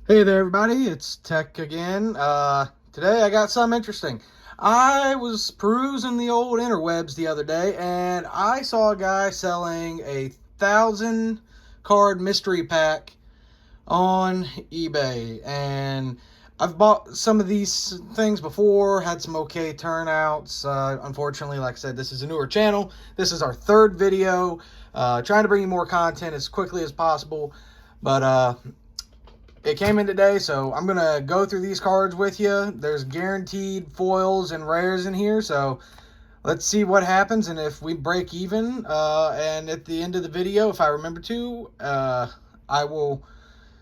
Hey there, everybody. It's Tech again. Today I got something interesting. I was perusing the old interwebs the other day, and I saw a guy selling a 1,000 card mystery pack on eBay. And I've bought some of these things before, had some okay turnouts. Unfortunately, like I said, this is a newer channel. This is our third video. Trying to bring you more content as quickly as possible. But it came in today, so I'm going to go through these cards with you. There's guaranteed foils and rares in here, so let's see what happens and if we break even. And at the end of the video, if I remember to, I will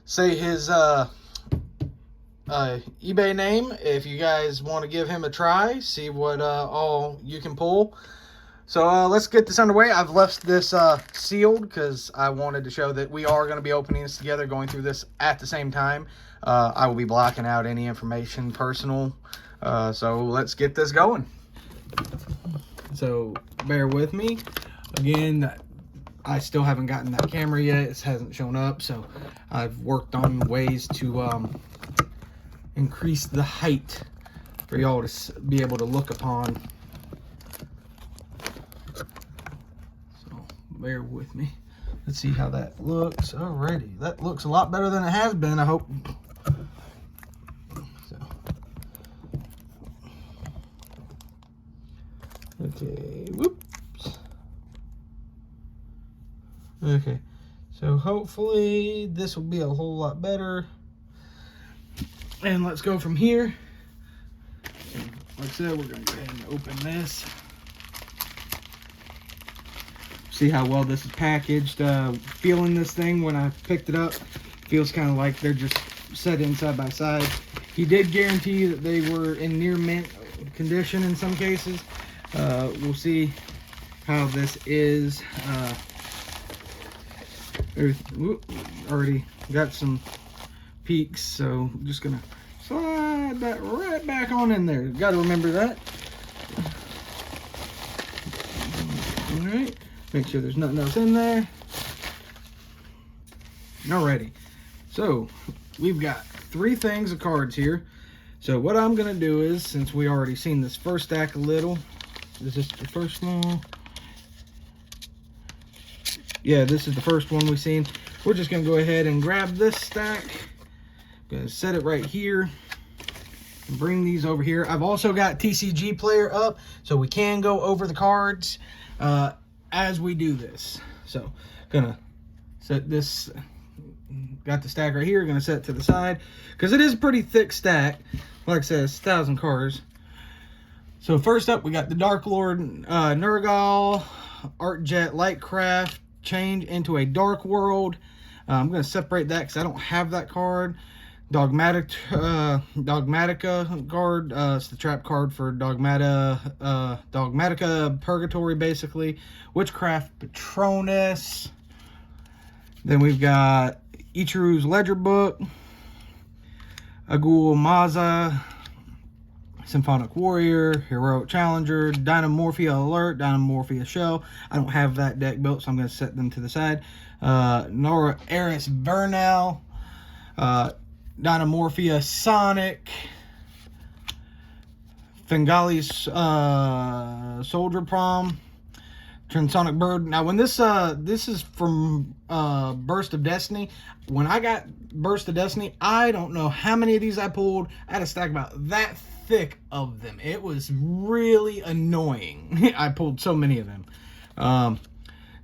say his eBay name if you guys want to give him a try, see what all you can pull. So let's get this underway. I've left this sealed because I wanted to show that we are going to be opening this together, going through this at the same time. I will be blocking out any information personal. So let's get this going. So bear with me. Again, I still haven't gotten that camera yet. It hasn't shown up. So I've worked on ways to increase the height for y'all to be able to look upon. Bear with me. Let's see how that looks. Alrighty, that looks a lot better than it has been, I hope. So, okay, whoops. Okay, so hopefully this will be a whole lot better. And let's go from here. Like I said, we're gonna go ahead and open this. See how well this is packaged. Feeling this thing when I picked it up, feels kind of like they're just set in side by side. He did guarantee that they were in near mint condition in some cases. We'll see how this is. Already got some peaks, so I'm just gonna slide that right back on in there. Got to remember that. All right. Make sure there's nothing else in there. Alrighty. So, we've got 3 things of cards here. So, what I'm going to do is, since we already seen this first stack a little, is this the first one? Yeah, this is the first one we've seen. We're just going to go ahead and grab this stack. I'm going to set it right here. And bring these over here. I've also got TCG Player up, so we can go over the cards as we do this. So gonna set this, got the stack right here, gonna set it to the side because it is a pretty thick stack. Like I said, it's 1,000 cards. So first up we got the Dark Lord Nurgle Art Jet Lightcraft change into a Dark World. I'm gonna separate that because I don't have that card. Dogmatica card. It's the trap card for Dogmatica Purgatory, basically. Witchcraft Patronus. Then we've got Ichiru's Ledger Book. Agul Maza. Symphonic Warrior. Heroic Challenger. Dynamorphia Alert. Dynamorphia Shell. I don't have that deck built, so I'm going to set them to the side. Nora Eris Vernal. Dynamorphia Sonic, Fengali's Soldier Prom, Transonic Bird. Now, when this is from Burst of Destiny. When I got Burst of Destiny, I don't know how many of these I pulled. I had a stack about that thick of them. It was really annoying. I pulled so many of them.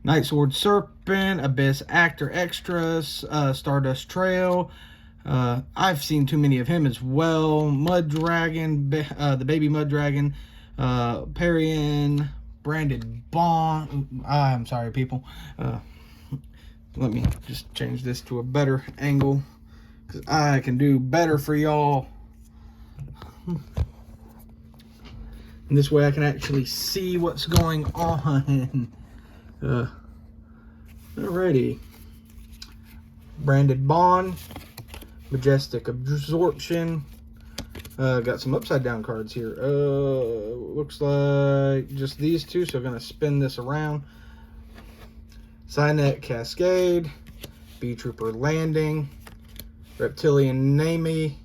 Night Sword Serpent, Abyss Actor Extras, Stardust Trail. I've seen too many of him as well. Mud Dragon, the baby Mud Dragon, Parian, Branded Bond. I'm sorry, people. Let me just change this to a better angle because I can do better for y'all. And this way I can actually see what's going on. Alrighty. Branded Bond. Majestic Absorption. Got some upside down cards here. Looks like just these two, so I'm going to spin this around. Cynet Cascade. B Trooper Landing. Reptilian Nami.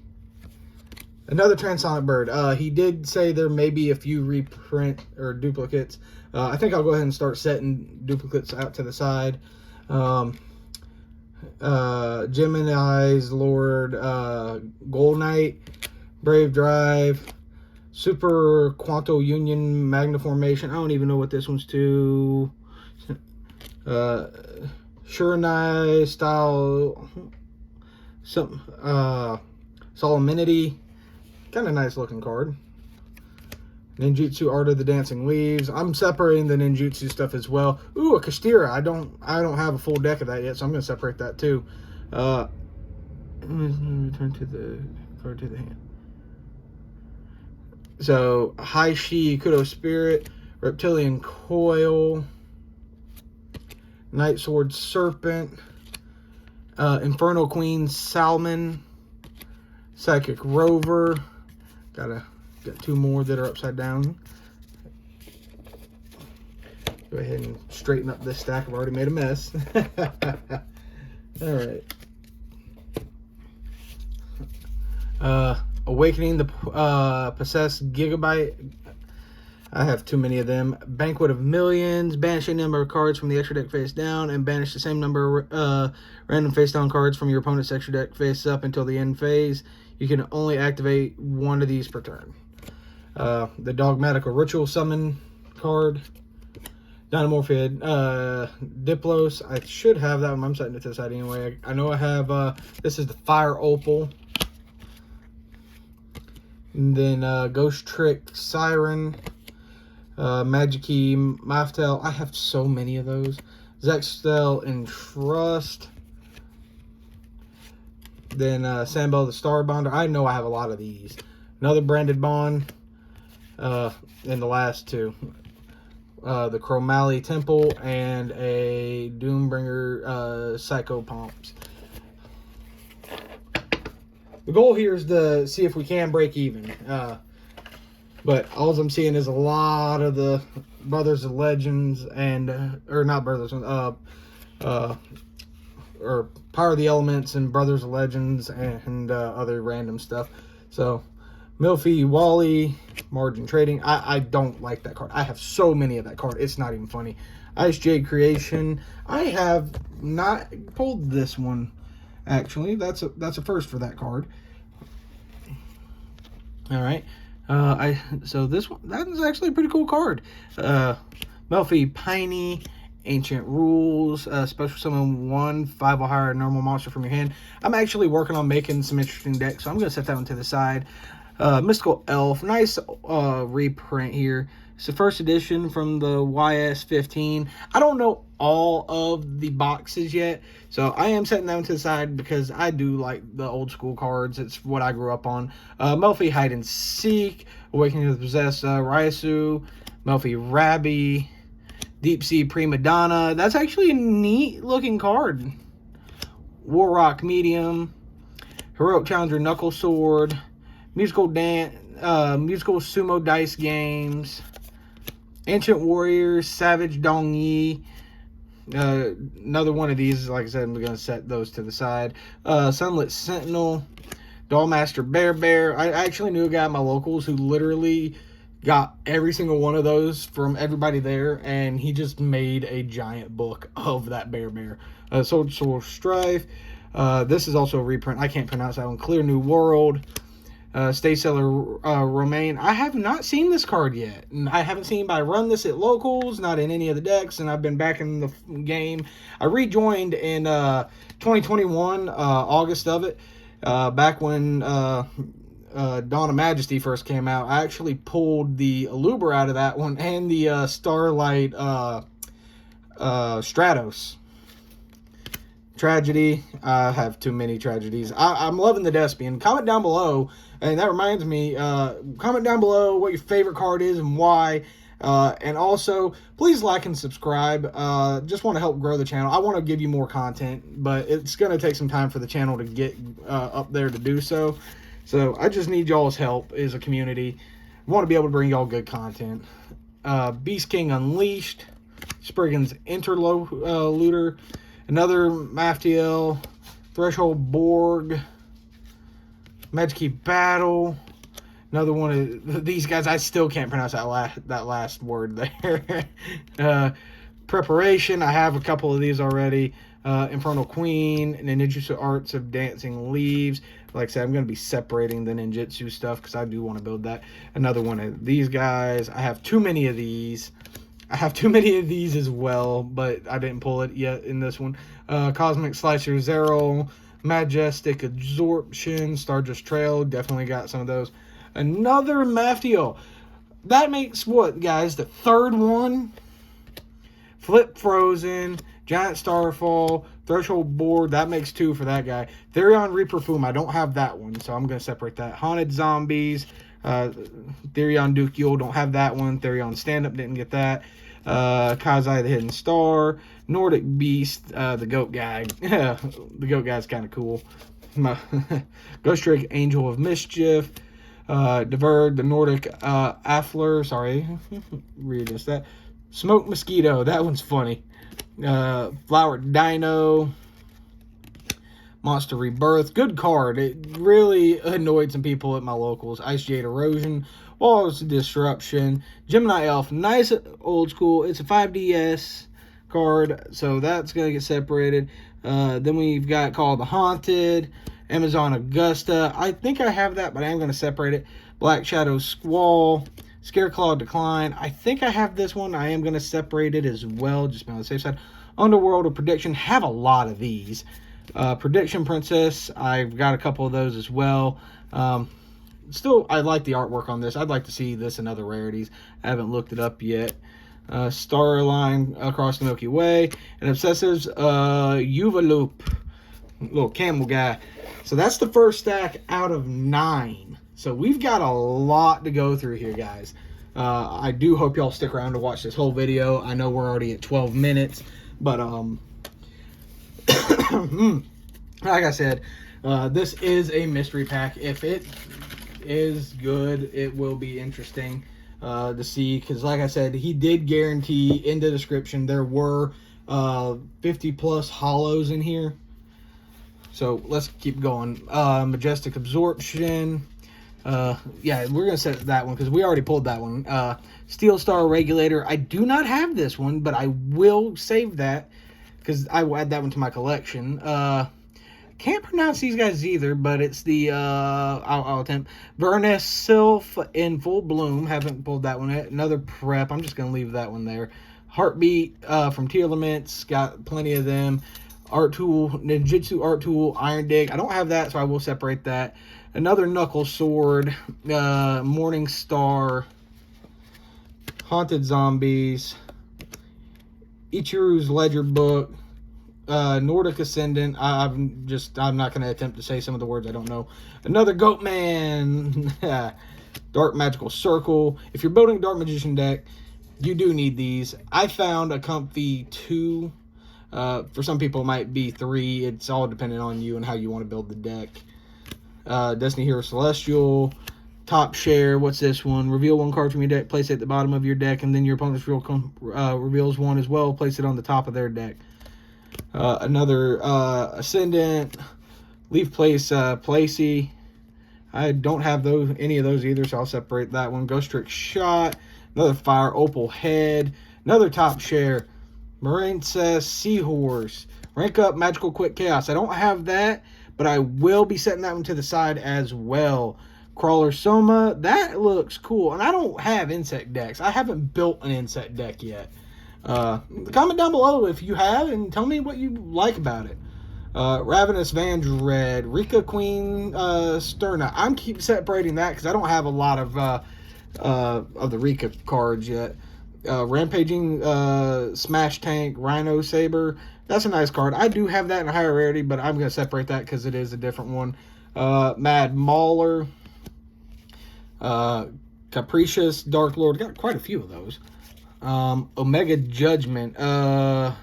Another Transonic Bird. He did say there may be a few reprint or duplicates. I think I'll go ahead and start setting duplicates out to the side. Gemini's Lord, Gold Knight, Brave Drive, Super Quanto Union Magniformation. I don't even know what this one's to. Shurenai style, some Solemnity. Kind of nice looking card. Ninjutsu Art of the Dancing Leaves. I'm separating the ninjutsu stuff as well. Ooh, a Kastira. I don't have a full deck of that yet, so I'm going to separate that too. Return to the card to the hand. So Haishi Kudo Spirit, Reptilian Coil, Night Sword Serpent, Infernal Queen Salmon, Psychic Rover. Got two more that are upside down. Go ahead and straighten up this stack. I've already made a mess. All right. Awakening the Possessed Gigabyte. I have too many of them. Banquet of Millions. Banish a number of cards from the extra deck face down, and banish the same number of random face down cards from your opponent's extra deck face up until the end phase. You can only activate one of these per turn. The Dogmatical Ritual Summon card. Dynamorphia Diplos. I should have that one. I'm setting it to the side anyway. I know I have, this is the Fire Opal. And then Ghost Trick Siren. Magic-Key Maftel. I have so many of those. Zextel Entrust. Then Sambel the Starbonder. I know I have a lot of these. Another Branded Bond. And the last two. The Chromali Temple and a Doombringer Psychopomps. The goal here is to see if we can break even. But all I'm seeing is a lot of the Brothers of Legends and, or not Brothers, or Power of the Elements and Brothers of Legends and other random stuff. So, Milfy, Wally, Margin Trading. I don't like that card. I have so many of that card. It's not even funny. Ice Jade Creation. I have not pulled this one, actually. That's a first for that card. All right. So this one, that is actually a pretty cool card. Melfi Piney, Ancient Rules, Special Summon 1, 5 or higher normal monster from your hand. I'm actually working on making some interesting decks, so I'm going to set that one to the side. Mystical Elf, nice reprint here. It's the first edition from the YS15. I don't know all of the boxes yet, so I am setting that one to the side because I do like the old school cards. It's what I grew up on. Melfi Hide and Seek, Awakening of the Possessed, Raisu, Melfi Rabby, Deep Sea Prima Donna. That's actually a neat looking card. Warrock Medium, Heroic Challenger Knuckle Sword, Musical Sumo Dice Games, Ancient Warriors, Savage Dong Yi. Another one of these, like I said, I'm going to set those to the side. Sunlit Sentinel, Dollmaster Bear. I actually knew a guy at my locals who literally got every single one of those from everybody there, and he just made a giant book of that Bear. Soul Strife. This is also a reprint. I can't pronounce that one. Clear New World. Stay Seller Romaine. I have not seen this card yet. And I haven't seen anybody run this at locals, not in any of the decks, and I've been back in the game. I rejoined in 2021, August of it, back when Dawn of Majesty first came out. I actually pulled the Aluber out of that one and the Starlight Stratos. Tragedy. I have too many tragedies. I'm loving the Despian. Comment down below, and that reminds me, comment down below what your favorite card is and why. And also, please like and subscribe. Just want to help grow the channel. I want to give you more content, but it's going to take some time for the channel to get up there to do so. So I just need y'all's help as a community. I want to be able to bring y'all good content. Beast King Unleashed, Spriggan's Interluder, another Maftiel, Threshold Borg, Magic Battle. Another one of these guys. I still can't pronounce that last word there. Preparation. I have a couple of these already. Infernal Queen, Ninjutsu Arts of Dancing Leaves. Like I said, I'm going to be separating the ninjutsu stuff because I do want to build that. Another one of these guys. I have too many of these. I have too many of these as well, but I didn't pull it yet in this one. Cosmic Slicer Zero, Majestic Absorption, Stardust Trail. Definitely got some of those. Another Maftial. That makes what, guys? The third one? Flip Frozen, Giant Starfall, Threshold Board. That makes 2 for that guy. Therion Reaper Fume. I don't have that one, so I'm going to separate that. Haunted Zombies. Therion Duke Yule. Don't have that one. Therion Stand-Up. Didn't get that. Kazai the Hidden Star. Nordic Beast. The Goat Guy. The Goat Guy's kind of cool. Ghost Trick Angel of Mischief. Diverg, the Nordic Affler, sorry, read this, that. Smoke Mosquito, that one's funny. Flower Dino. Monster Rebirth, good card. It really annoyed some people at my locals. Ice Jade Erosion, Walls Disruption, Gemini Elf, nice old school. It's a 5DS card, so that's going to get separated. Then we've got Call of the Haunted, Amazon Augusta. I think I have that, but I am going to separate it. Black Shadow Squall, Scareclaw Decline. I think I have this one. I am going to separate it as well, just be on the safe side. Underworld of Prediction. Have a lot of these. Prediction Princess. I've got a couple of those as well. Still, I like the artwork on this. I'd like to see this in other rarities. I haven't looked it up yet. Starline Across the Milky Way. And Obsessives, Uvaloop. Little camel guy. So that's the first stack out of 9. So we've got a lot to go through here, guys. I do hope y'all stick around to watch this whole video. I know we're already at 12 minutes, but like I said, this is a mystery pack. If it is good, it will be interesting to see, because like I said, he did guarantee in the description there were 50 plus hollows in here. So let's keep going. Majestic Absorption. Yeah, we're going to set that one because we already pulled that one. Steel Star Regulator. I do not have this one, but I will save that because I will add that one to my collection. Can't pronounce these guys either, but it's the, I'll attempt. Vernus Sylph in Full Bloom. Haven't pulled that one yet. Another prep. I'm just going to leave that one there. Heartbeat from Tearlaments. Got plenty of them. Art Tool, Ninjutsu Art Tool, Iron Dig. I don't have that, so I will separate that. Another Knuckle Sword, Morning Star, Haunted Zombies, Ichiru's Ledger Book, Nordic Ascendant. I'm not going to attempt to say some of the words I don't know. Another Goatman, Dark Magical Circle. If you're building a Dark Magician deck, you do need these. I found a comfy 2. For some people, it might be 3. It's all dependent on you and how you want to build the deck. Destiny Hero Celestial, Top Share. What's this one? Reveal 1 card from your deck, place it at the bottom of your deck, and then your opponent's reveals 1 as well. Place it on the top of their deck. Another Ascendant, Leaf Place Placey. I don't have any of those either, so I'll separate that one. Ghost Trick Shot, another Fire Opal Head, another Top Share. Marincess Seahorse. Rank Up Magical Quick Chaos. I don't have that, but I will be setting that one to the side as well. Crawler Soma. That looks cool. And I don't have insect decks. I haven't built an insect deck yet. Comment down below if you have and tell me what you like about it. Ravenous Vandred. Rika Queen Sterna. I'm keep separating that because I don't have a lot of the Rika cards yet. Rampaging Smash Tank Rhino Saber. That's a nice card. I do have that in a higher rarity, but I'm going to separate that because it is a different one. Mad Mauler. Capricious Dark Lord. Got quite a few of those. Omega Judgment. Zone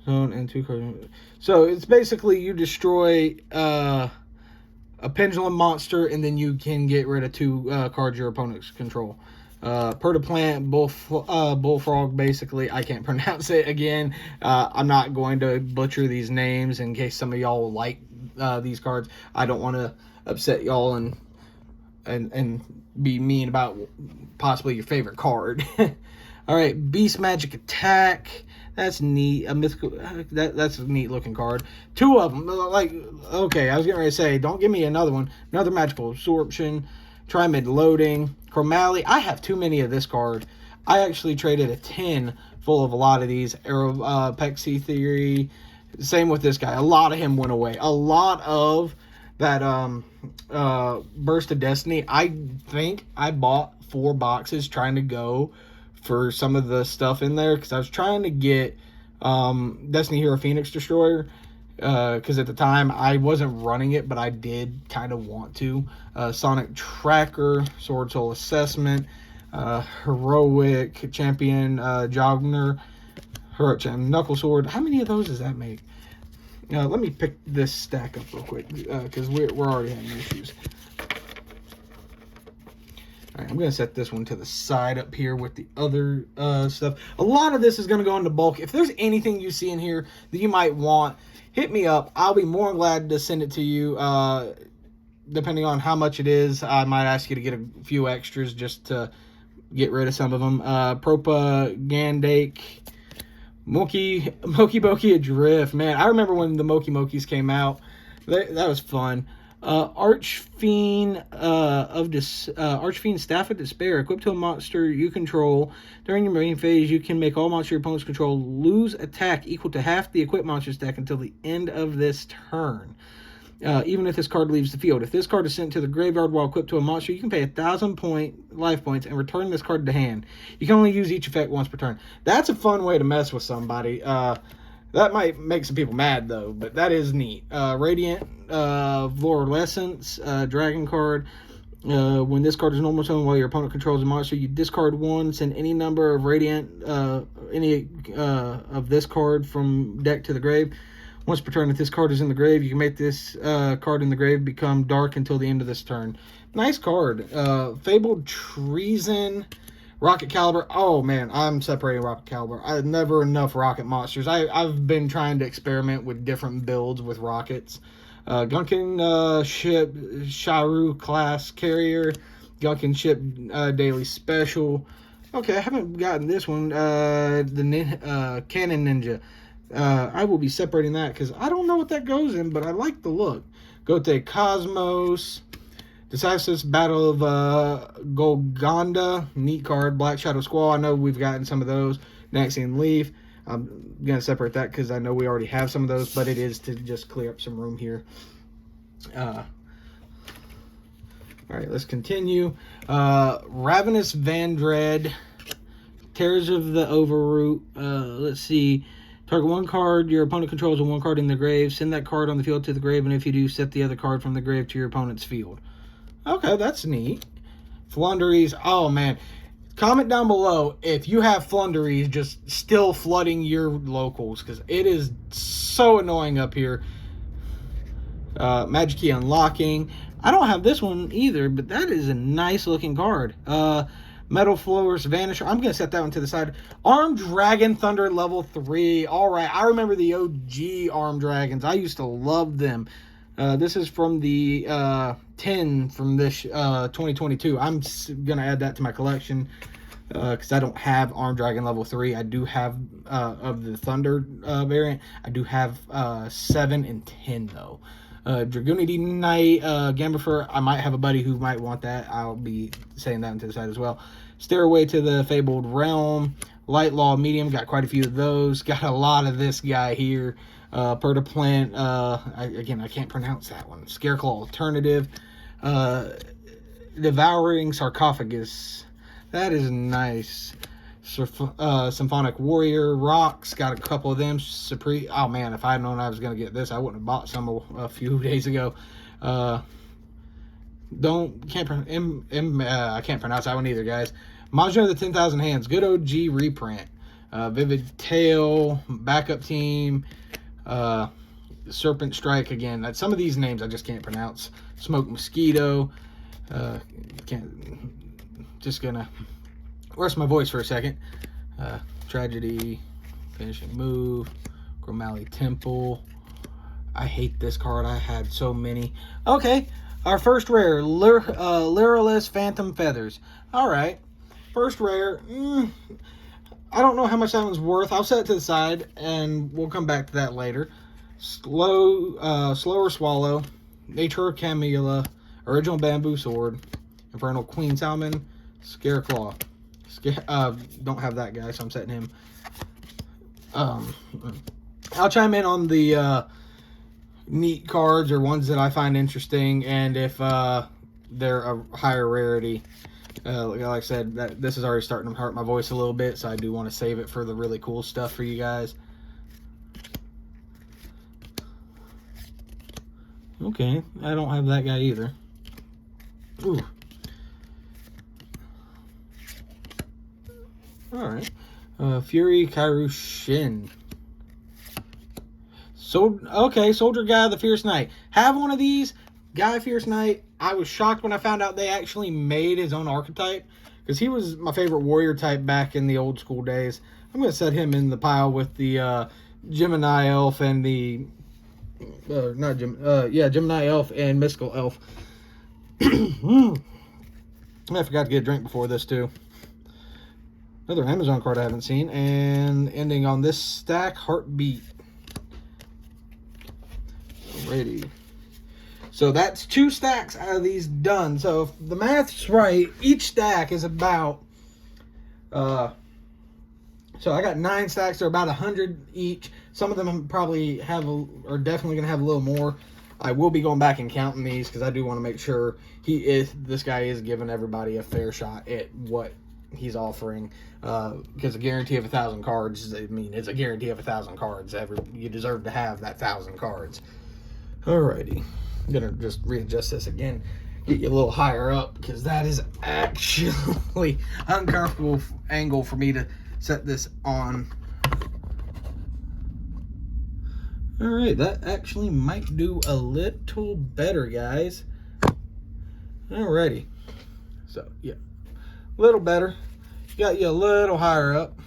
and 2 cards. So it's basically you destroy a pendulum monster and then you can get rid of 2 cards your opponents control. Pertaplant, Bullfrog, basically. I can't pronounce it again. I'm not going to butcher these names in case some of y'all like these cards. I don't want to upset y'all and be mean about possibly your favorite card. All right, Beast Magic Attack. That's neat. A mythical. That's a neat looking card. Two of them. Like, okay, I was getting ready to say, don't give me another one. Another Magical Absorption. Tri-Mid Loading. Chromaly. I have too many of this card. I actually traded a tin full of a lot of these. Pexi Theory. Same with this guy. A lot of him went away. A lot of that Burst of Destiny. I think I bought 4 boxes trying to go for some of the stuff in there, because I was trying to get Destiny Hero Phoenix Destroyer, because at the time I wasn't running it, but I did kind of want to. Sonic Tracker, Sword Soul Assessment, Heroic Champion Jogner, Heroic Champion Knuckle Sword. How many of those does that make? Let me pick this stack up real quick, because we're already having issues. All right, I'm going to set this one to the side up here with the other stuff. A lot of this is going to go into bulk. If there's anything you see in here that you might want, hit me up. I'll be more glad to send it to you. Depending on how much it is, I might ask you to get a few extras just to get rid of some of them. Propagandake, Moki Boki Adrift. Man, I remember when the Moki Mokis came out. That was fun. Archfiend Archfiend Staff of Despair. Equipped to a monster you control. During your main phase, you can make all monster your opponents control lose attack equal to half the equipped monster stack until the end of this turn. Even if this card leaves the field. If this card is sent to the graveyard while equipped to a monster, you can pay 1,000 life points and return this card to hand. You can only use each effect once per turn. That's a fun way to mess with somebody. That might make some people mad, though, but that is neat. Radiant Fluorescence, Dragon card. When this card is normal summon while your opponent controls a monster, you discard 1, send any number of Radiant, any of this card from deck to the grave. Once per turn, if this card is in the grave, you can make this card in the grave become dark until the end of this turn. Nice card. Fabled Treason. Rocket Caliber. Oh, man, I'm separating Rocket Caliber. I had never enough rocket monsters. I've been trying to experiment with different builds with rockets. Gunkin Ship, Sharu Class Carrier, Gunkin Ship Daily Special. Okay, I haven't gotten this one. The Cannon Ninja. I will be separating that because I don't know what that goes in, but I like the look. Gote Cosmos. Decisive Battle of Golgonda. Neat card. Black Shadow Squall. I know we've gotten some of those. Naxian Leaf. I'm going to separate that because I know we already have some of those, but it is to just clear up some room here. All right, let's continue. Ravenous Vandred. Tears of the Overroot. Let's see. Target 1 card your opponent controls and 1 card in the grave. Send that card on the field to the grave, and if you do, set the other card from the grave to your opponent's field. Okay, that's neat. Flunderies. Oh, man. Comment down below if you have Flunderies just still flooding your locals, because it is so annoying up here. Magic Key Unlocking. I don't have this one either, but that is a nice looking card. Metal Floors Vanisher. I'm going to set that one to the side. Armed Dragon Thunder level 3. All right. I remember the OG Armed Dragons. I used to love them. This is from the 10 from this 2022. I'm going to add that to my collection because I don't have Armed Dragon level 3. I do have of the Thunder variant. I do have 7 and 10 though. Dragoonity Knight, Gambifer. I might have a buddy who might want that. I'll be saying that into the side as well. Stairway to the Fabled Realm. Light Law Medium. Got quite a few of those. Got a lot of this guy here. Pertaplant. Again, I can't pronounce that one. Scareclaw Alternative. Devouring Sarcophagus. That is nice. Symphonic Warrior. Rocks. Got a couple of them. Oh, man. If I had known I was going to get this, I wouldn't have bought some a few days ago. I can't pronounce that one either, guys. Majin of the 10,000 Hands. Good OG reprint. Vivid Tail. Backup Team. Serpent Strike again. Some of these names I just can't pronounce. Smoke Mosquito. Just gonna rest my voice for a second. Tragedy, finishing move, Gromali Temple. I hate this card. I had so many. Okay, our first rare, Lyrilless Phantom Feathers. All right, first rare. I don't know how much that one's worth. I'll set it to the side, and we'll come back to that later. Slower Swallow, Nature Camilla, Original Bamboo Sword, Infernal Queen Salmon, Scareclaw. Don't have that guy, so I'm setting him. I'll chime in on the neat cards or ones that I find interesting, and if they're a higher rarity. Like I said, this is already starting to hurt my voice a little bit, so I do want to save it for the really cool stuff for you guys. Okay, I don't have that guy either. Ooh. Alright. Fury Kairyu-Shin. Okay, Soldier Guy, the Fierce Knight. Have one of these. Guy Fierce Knight. I was shocked when I found out they actually made his own archetype, because he was my favorite warrior type back in the old school days. I'm going to set him in the pile with the Gemini Elf and the... Gemini Elf and Mystical Elf. I forgot to get a drink before this, too. Another Amazon card I haven't seen. And ending on this stack, Heartbeat. Alrighty. So that's 2 stacks out of these done. So if the math's right, each stack is about... so I got 9 stacks. They're about 100 each. Some of them probably are definitely going to have a little more. I will be going back and counting these, because I do want to make sure this guy is giving everybody a fair shot at what he's offering. Because a guarantee of 1,000 cards, I mean, it's a guarantee of 1,000 cards. You deserve to have that 1,000 cards. Alrighty. I'm going to just readjust this again. Get you a little higher up, because that is actually uncomfortable angle for me to set this on. Alright, that actually might do a little better, guys. Alrighty. So, yeah. A little better. Got you a little higher up.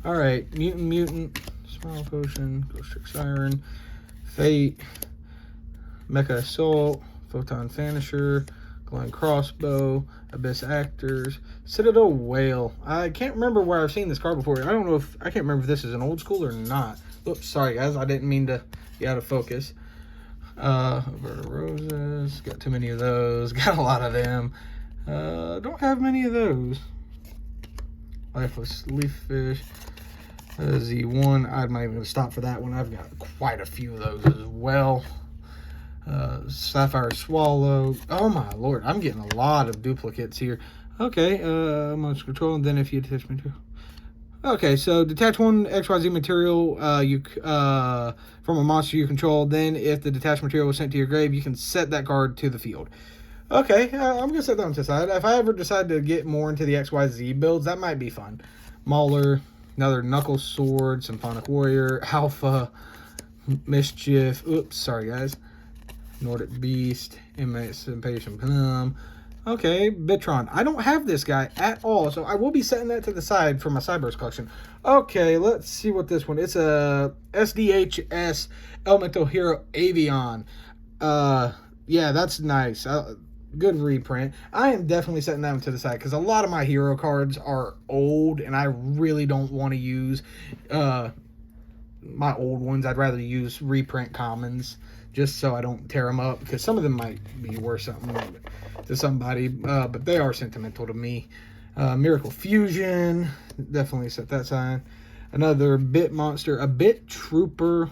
Alright, Mutant, Smile Potion, Ghost Trick Siren, Fate, Mecha Assault, Photon Vanisher, Glowing Crossbow, Abyss Actors, Citadel Whale. I can't remember where I've seen this card before. I can't remember if this is an old school or not. Oops, sorry guys, I didn't mean to get out of focus. Verta Roses, got too many of those, got a lot of them. Don't have many of those. Lifeless Leaffish, Z1, I'm not even going to stop for that one. I've got quite a few of those as well. Sapphire Swallow. Oh my lord, I'm getting a lot of duplicates here. Okay, monster control, and then if you attach material. Okay, so detach one XYZ material from a monster you control. Then if the detached material was sent to your grave, you can set that card to the field. Okay, I'm going to set that one to the side. If I ever decide to get more into the XYZ builds, that might be fun. Mauler, another Knuckle Sword, Symphonic Warrior, Alpha, Mischief. Oops, sorry guys. Nordic Beast, Emancipation Plum. Okay, Bitron. I don't have this guy at all, so I will be setting that to the side for my Cyberse collection. Okay, let's see what this one. It's a SDHS Elemental Hero Avion. Yeah, that's nice. Good reprint. I am definitely setting that one to the side, because a lot of my hero cards are old, and I really don't want to use my old ones. I'd rather use reprint commons, just so I don't tear them up, because some of them might be worth something to somebody, but they are sentimental to me. Miracle Fusion, definitely set that side. Another Bit Monster, a Bit Trooper.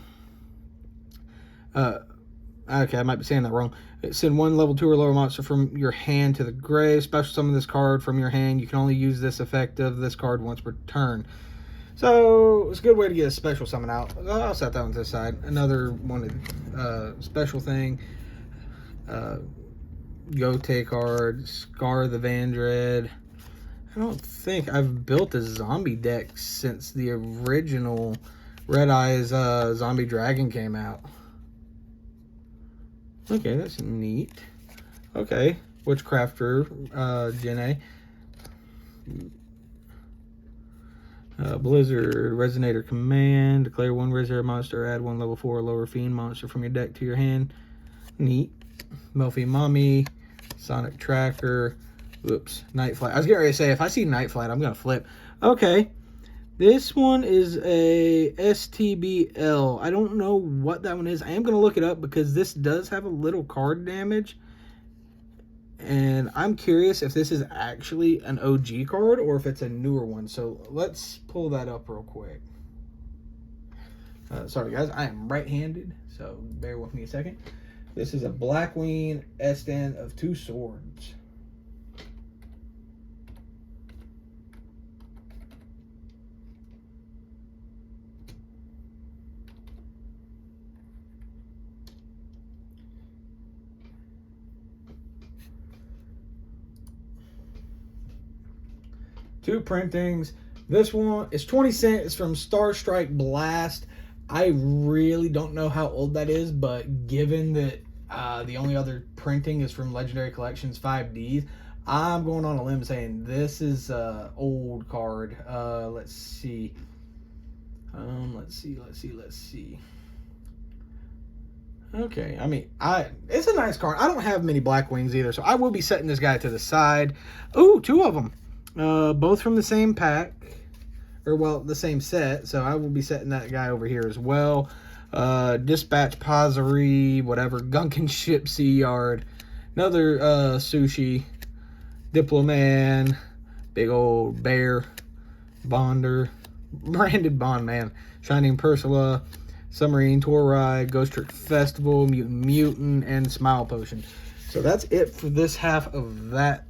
Okay, I might be saying that wrong. Send one level 2 or lower monster from your hand to the grave. Special summon this card from your hand. You can only use this effect of this card once per turn. So it's a good way to get a special summon out. I'll set that one to the side. Another one, special thing. Gote card. Scar the Vandred. I don't think I've built a zombie deck since the original Red Eyes Zombie Dragon came out. Okay, that's neat. Okay, Witchcrafter, Jene. Blizzard Resonator Command. Declare one Resonator monster, add one level 4 or lower fiend monster from your deck to your hand. Neat. Melfi Mommy. Sonic Tracker. Oops. Night Flight. I was getting ready to say, if I see Night Flight, I'm going to flip. Okay. This one is a STBL. I don't know what that one is. I am going to look it up because this does have a little card damage. And I'm curious if this is actually an OG card or if it's a newer one. So let's pull that up real quick. Sorry guys, I am right-handed, so bear with me a second. This is a Blackwing Esten of 2 Swords. Two printings. This one is 20 cents. It's from Star Strike Blast. I really don't know how old that is, but given that the only other printing is from Legendary Collections 5Ds, I'm going on a limb saying this is an old card. Let's see. Let's see. Okay, I mean, it's a nice card. I don't have many Blackwings either, so I will be setting this guy to the side. Ooh, 2 of them. Both from the same pack, or well, the same set, so I will be setting that guy over here as well. Dispatch Pazari, whatever, Gunkin Ship Sea Yard, another Sushi, Diploman, big old bear, Bonder, branded Bondman, Shining Persula, Submarine Tour Ride, Ghost Trick Festival, Mutant, and Smile Potion. So that's it for this half of that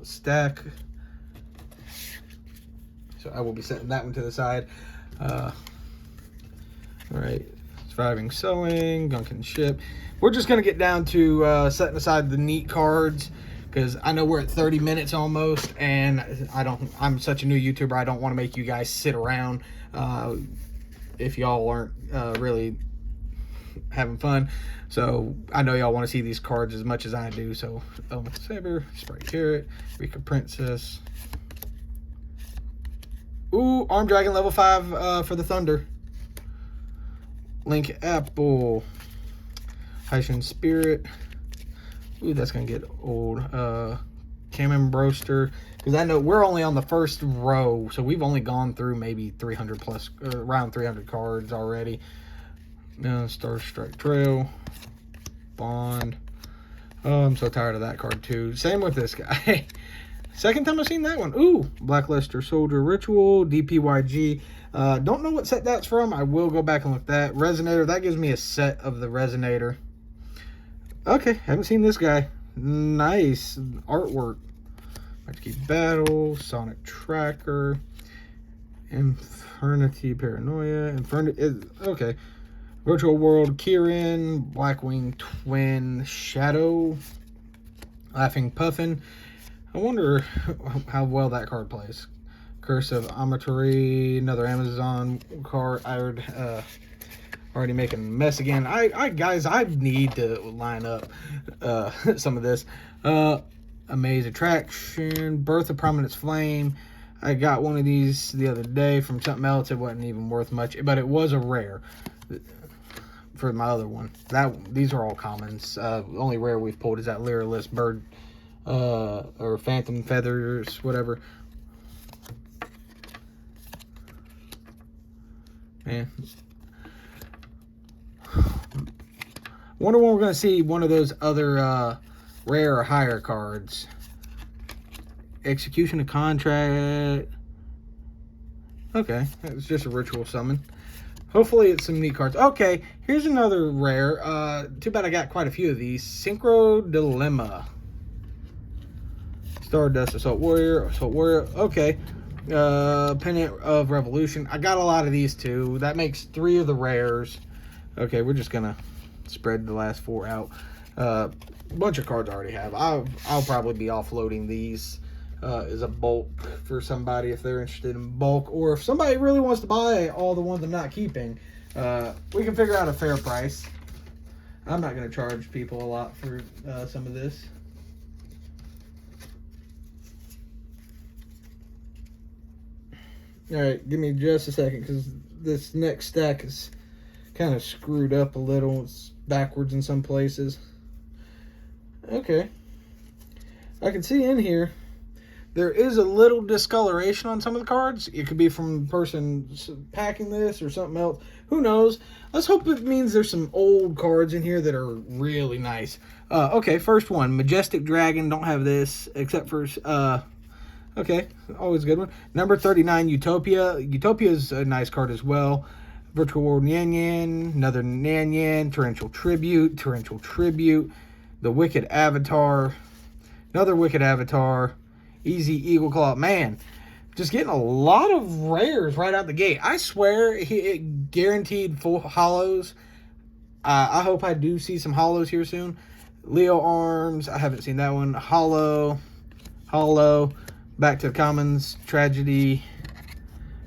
stack. So I will be setting that one to the side. All right, Surviving Sewing, Gunkin Ship. We're just gonna get down to setting aside the neat cards because I know we're at 30 minutes almost, and I'm such a new YouTuber. I don't want to make you guys sit around if y'all aren't really having fun. So I know y'all want to see these cards as much as I do. So Element Saber, Sprite Carrot, Rika Princess. Ooh, Arm Dragon level 5 for the Thunder. Link Apple. Haitian Spirit. Ooh, that's going to get old. Kamen Broster. Because I know we're only on the first row, so we've only gone through maybe 300 plus, around 300 cards already. Star Strike Trail. Bond. Oh, I'm so tired of that card too. Same with this guy. Second time I've seen that one. Ooh, Blackluster Soldier Ritual, DPYG. Don't know what set that's from. I will go back and look at that. Resonator, that gives me a set of the Resonator. Okay, haven't seen this guy. Nice artwork. Key Battle, Sonic Tracker, Infernity Paranoia, okay. Virtual World Kirin, Blackwing Twin Shadow, Laughing Puffin. I wonder how well that card plays. Curse of Amaturi, another Amazon card. I heard already making a mess again. Guys, I need to line up some of this. Amaze Attraction, Birth of Prominence Flame. I got one of these the other day from something else. It wasn't even worth much, but it was a rare for my other one. These are all commons. The only rare we've pulled is that Lyrilis Bird or Phantom Feathers, whatever. Man. Wonder when we're going to see one of those other rare or higher cards. Execution of Contract. Okay, it's just a ritual summon. Hopefully it's some neat cards. Okay, here's another rare. Too bad I got quite a few of these. Synchro Dilemma. Stardust Assault Warrior. Okay. Pennant of Revolution. I got a lot of these too. That makes 3 of the rares. Okay, we're just gonna spread the last 4 out. A bunch of cards I already have. I'll probably be offloading these as a bulk for somebody if they're interested in bulk, or if somebody really wants to buy all the ones I'm not keeping, we can figure out a fair price. I'm not going to charge people a lot for some of this. All right, give me just a second because this next stack is kind of screwed up a little. It's backwards in some places. Okay. I can see in here there is a little discoloration on some of the cards. It could be from the person packing this or something else. Who knows? Let's hope it means there's some old cards in here that are really nice. Okay, first one. Majestic Dragon. Don't have this except for... okay, always a good one. Number 39, Utopia. Utopia is a nice card as well. Virtual World Yan Yan. Another Yan Yan. Torrential Tribute. The Wicked Avatar. Another Wicked Avatar. Easy Eagle Claw. Man, just getting a lot of rares right out the gate. I swear it guaranteed full hollows. I hope I do see some hollows here soon. Leo Arms. I haven't seen that one. Hollow. Back to the commons. Tragedy.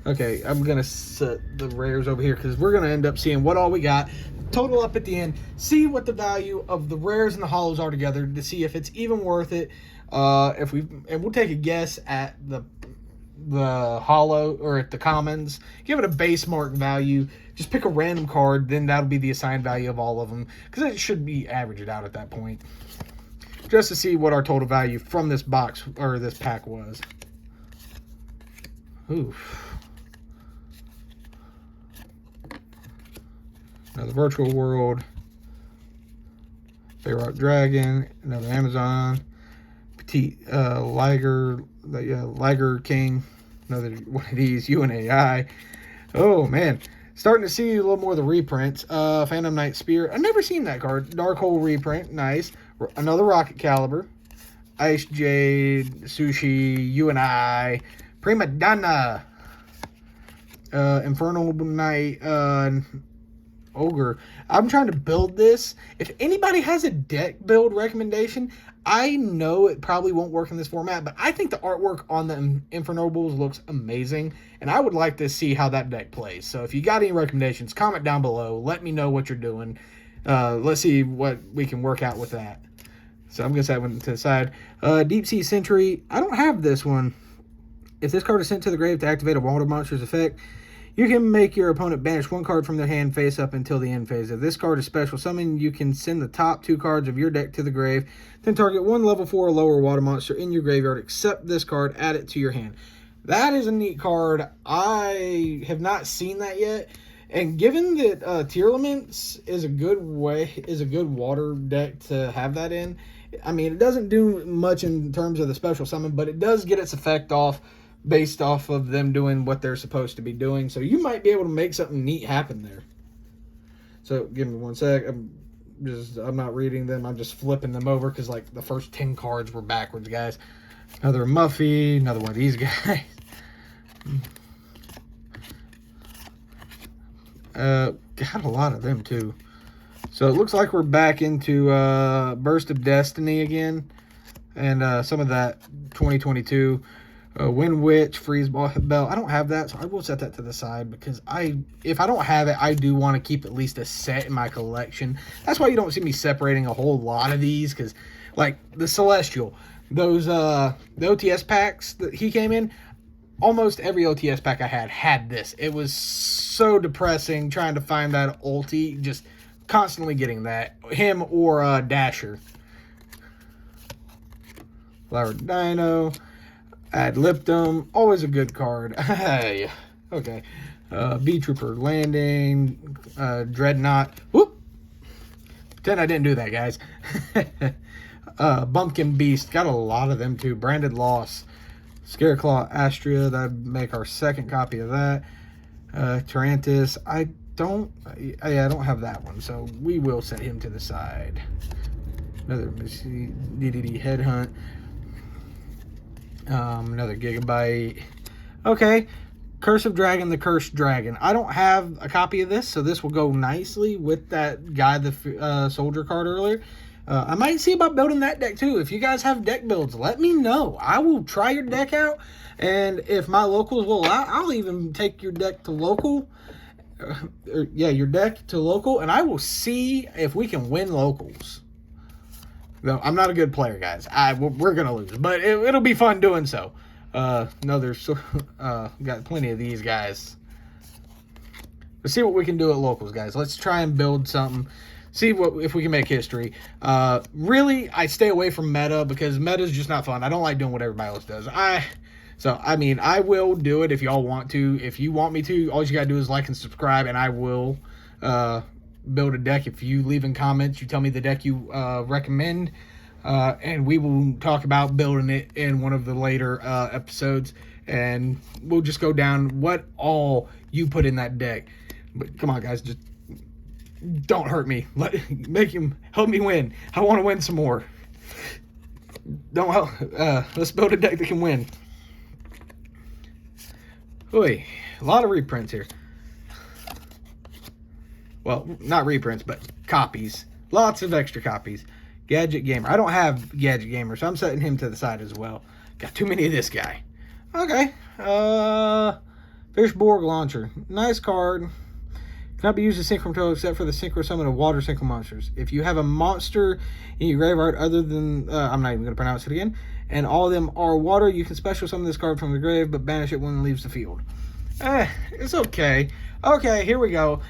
Okay, I'm going to set the rares over here because we're going to end up seeing what all we got. Total up at the end. See what the value of the rares and the hollows are together to see if it's even worth it. We'll take a guess at the hollow or at the commons. Give it a base mark value. Just pick a random card, then that'll be the assigned value of all of them because it should be averaged out at that point. Just to see what our total value from this box or this pack was. Oof. Another Virtual World. Bayrock Dragon. Another Amazon. Petite Liger King. Another one of these. UNAI. Oh, man. Starting to see a little more of the reprints. Phantom Knight Spear. I've never seen that card. Dark Hole reprint. Nice. Another Rocket Caliber. Ice Jade. Sushi. UNI. Prima Donna. Infernal Knight. Ogre. I'm trying to build this. If anybody has a deck build recommendation, I know it probably won't work in this format, but I think the artwork on the Infernobles looks amazing, and I would like to see how that deck plays. So if you got any recommendations, comment down below. Let me know what you're doing. Let's see what we can work out with that. So I'm going to set one to the side. Deep Sea Sentry. I don't have this one. If this card is sent to the grave to activate a Water Monster's effect, you can make your opponent banish one card from their hand face up until the end phase. If this card is special summon, you can send the top 2 cards of your deck to the grave, then target one level 4 or lower water monster in your graveyard, except this card, add it to your hand. That is a neat card. I have not seen that yet. And given that Tearlaments is a good water deck to have that in, I mean, it doesn't do much in terms of the special summon, but it does get its effect off based off of them doing what they're supposed to be doing. So you might be able to make something neat happen there. So give me one sec. I'm not reading them. I'm just flipping them over because like the first 10 cards were backwards, guys. Another Muffy. Another one of these guys. Got a lot of them too. So it looks like we're back into Burst of Destiny again. And some of that 2022. Wind Witch, Freeze Bell. I don't have that, so I will set that to the side because if I don't have it, I do want to keep at least a set in my collection. That's why you don't see me separating a whole lot of these because, like, the Celestial, those the OTS packs that he came in, almost every OTS pack I had this. It was so depressing trying to find that ulti, just constantly getting that. Him or Dasher. Flower Dino. Ad Liptum, always a good card. Hey, okay. B-Trooper Landing, Dreadnought. Whoop! Pretend I didn't do that, guys. Bumpkin Beast, got a lot of them too. Branded Loss, Scareclaw Astria, that'd make our second copy of that. Tarantus, I don't have that one, so we will set him to the side. Another DDD Headhunt. Another Gigabyte. Okay. Curse of Dragon, the Cursed Dragon. I don't have a copy of this, so this will go nicely with that guy, the soldier card earlier. I might see about building that deck too. If you guys have deck builds, let me know. I will try your deck out, and if my locals will allow, I'll even take your deck to local. Your deck to local, and I will see if we can win locals. No, I'm not a good player, guys. We're going to lose, but it'll be fun doing so. Got plenty of these guys. Let's see what we can do at locals, guys. Let's try and build something. See if we can make history. Really, I stay away from meta because meta is just not fun. I don't like doing what everybody else does. I mean, I will do it if y'all want to. If you want me to, all you gotta do is like and subscribe, and I will build a deck. If you leave in comments, you tell me the deck you recommend, and we will talk about building it in one of the later episodes, and we'll just go down what all you put in that deck. But come on, guys, just don't hurt me. Help me win. I want to win some more. Let's build a deck that can win. Oy, a lot of reprints here. Well, not reprints, but copies. Lots of extra copies. Gadget Gamer. I don't have Gadget Gamer, so I'm setting him to the side as well. Got too many of this guy. Okay. Fishborg Launcher. Nice card. Cannot be used as synchro control except for the synchro summon of water synchro monsters. If you have a monster in your graveyard other than, I'm not even going to pronounce it again, and all of them are water, you can special summon this card from the grave, but banish it when it leaves the field. It's okay. Okay, here we go.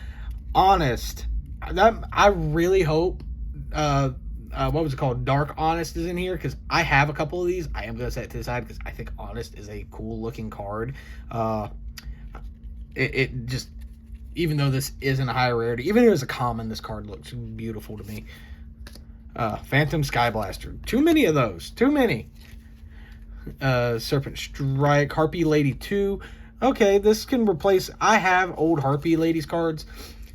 Honest. I really hope, what was it called? Dark Honest is in here, because I have a couple of these. I am going to set it to the side, because I think Honest is a cool looking card. It just... Even though this isn't a high rarity, even if it was a common, this card looks beautiful to me. Phantom Skyblaster. Too many of those. Too many. Serpent Strike. Harpy Lady 2. Okay, this can replace... I have old Harpy Ladies cards.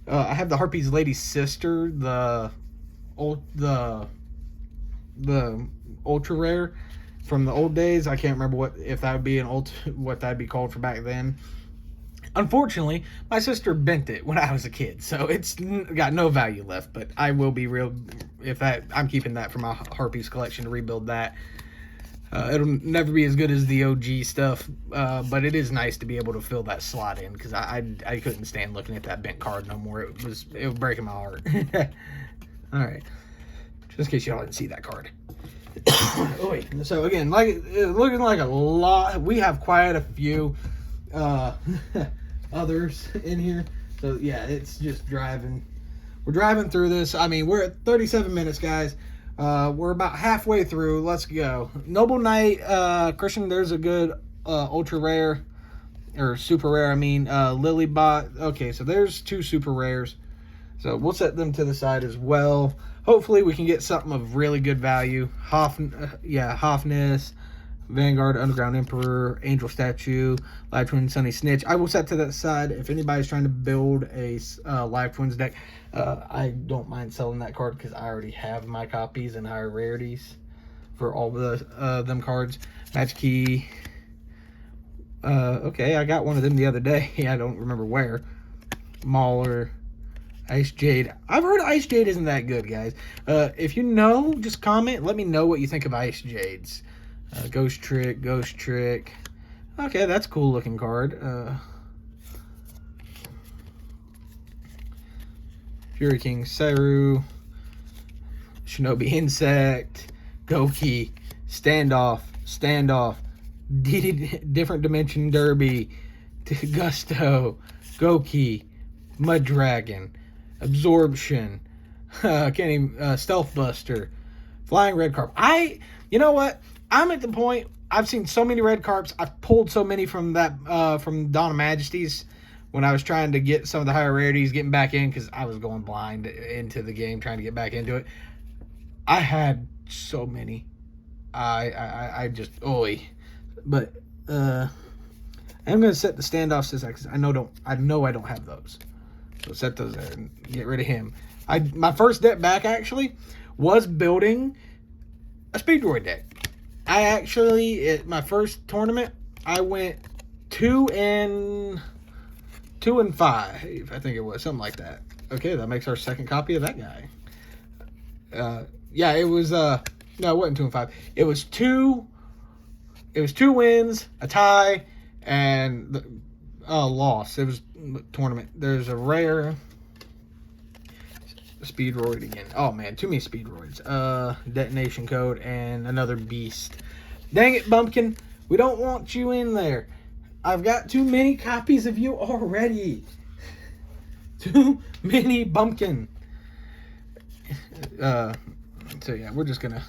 I have the Harpy Lady's sister. The ultra rare from the old days. I can't remember if that would be what that'd be called for back then. Unfortunately, my sister bent it when I was a kid, so it's got no value left, but I will be real I'm keeping that for my Harpies collection to rebuild that. It'll never be as good as the OG stuff, but it is nice to be able to fill that slot in, because I couldn't stand looking at that bent card no more. It was breaking my heart. Alright, just in case y'all didn't see that card. So again, looking like a lot, we have quite a few others in here, so yeah, it's just driving. We're driving through this. I mean, we're at 37 minutes, guys. We're about halfway through. Let's go. Noble Knight, Christian, there's a good ultra rare, or super rare, I mean, Lilybot. Okay, so there's two super rares, so we'll set them to the side as well. Hopefully we can get something of really good value. Hofness, Vanguard, Underground Emperor, Angel Statue, Live Twin, Sunny Snitch. I will set to that side. If anybody's trying to build a Live Twins deck, I don't mind selling that card because I already have my copies and higher rarities for all the them cards. Magic Key. Okay, I got one of them the other day. I don't remember where. Mauler. Ice Jade. I've heard Ice Jade isn't that good, guys. If you know, just comment. Let me know what you think of Ice Jades. Ghost Trick. Okay, that's a cool looking card. Fury King Seru. Shinobi Insect. Goki. Standoff. Different Dimension Derby. Gusto. Goki. Mud Dragon. Absorption. Stealth Buster. Flying Red Carp. You know what? I'm at the point, I've seen so many red carps. I've pulled so many from that, from Dawn of Majesties when I was trying to get some of the higher rarities, getting back in, because I was going blind into the game, trying to get back into it. I had so many. I just, But, I'm going to set the standoffs to that, because I know I don't have those. So set those there and get rid of him. My first deck back, actually, was building a Speedroid deck. I actually, at my first tournament, I went 2 and 5, I think it was, something like that. Okay, that makes our second copy of that guy. Yeah, it was, no, it wasn't 2 and 5. It was two wins, a tie, and a loss. It was a tournament. There's a rare Speedroid again. Oh man, too many Speedroids. Detonation Code and another beast. Dang it, Bumpkin. We don't want you in there. I've got too many copies of you already. Too many bumpkin. So yeah, we're just gonna.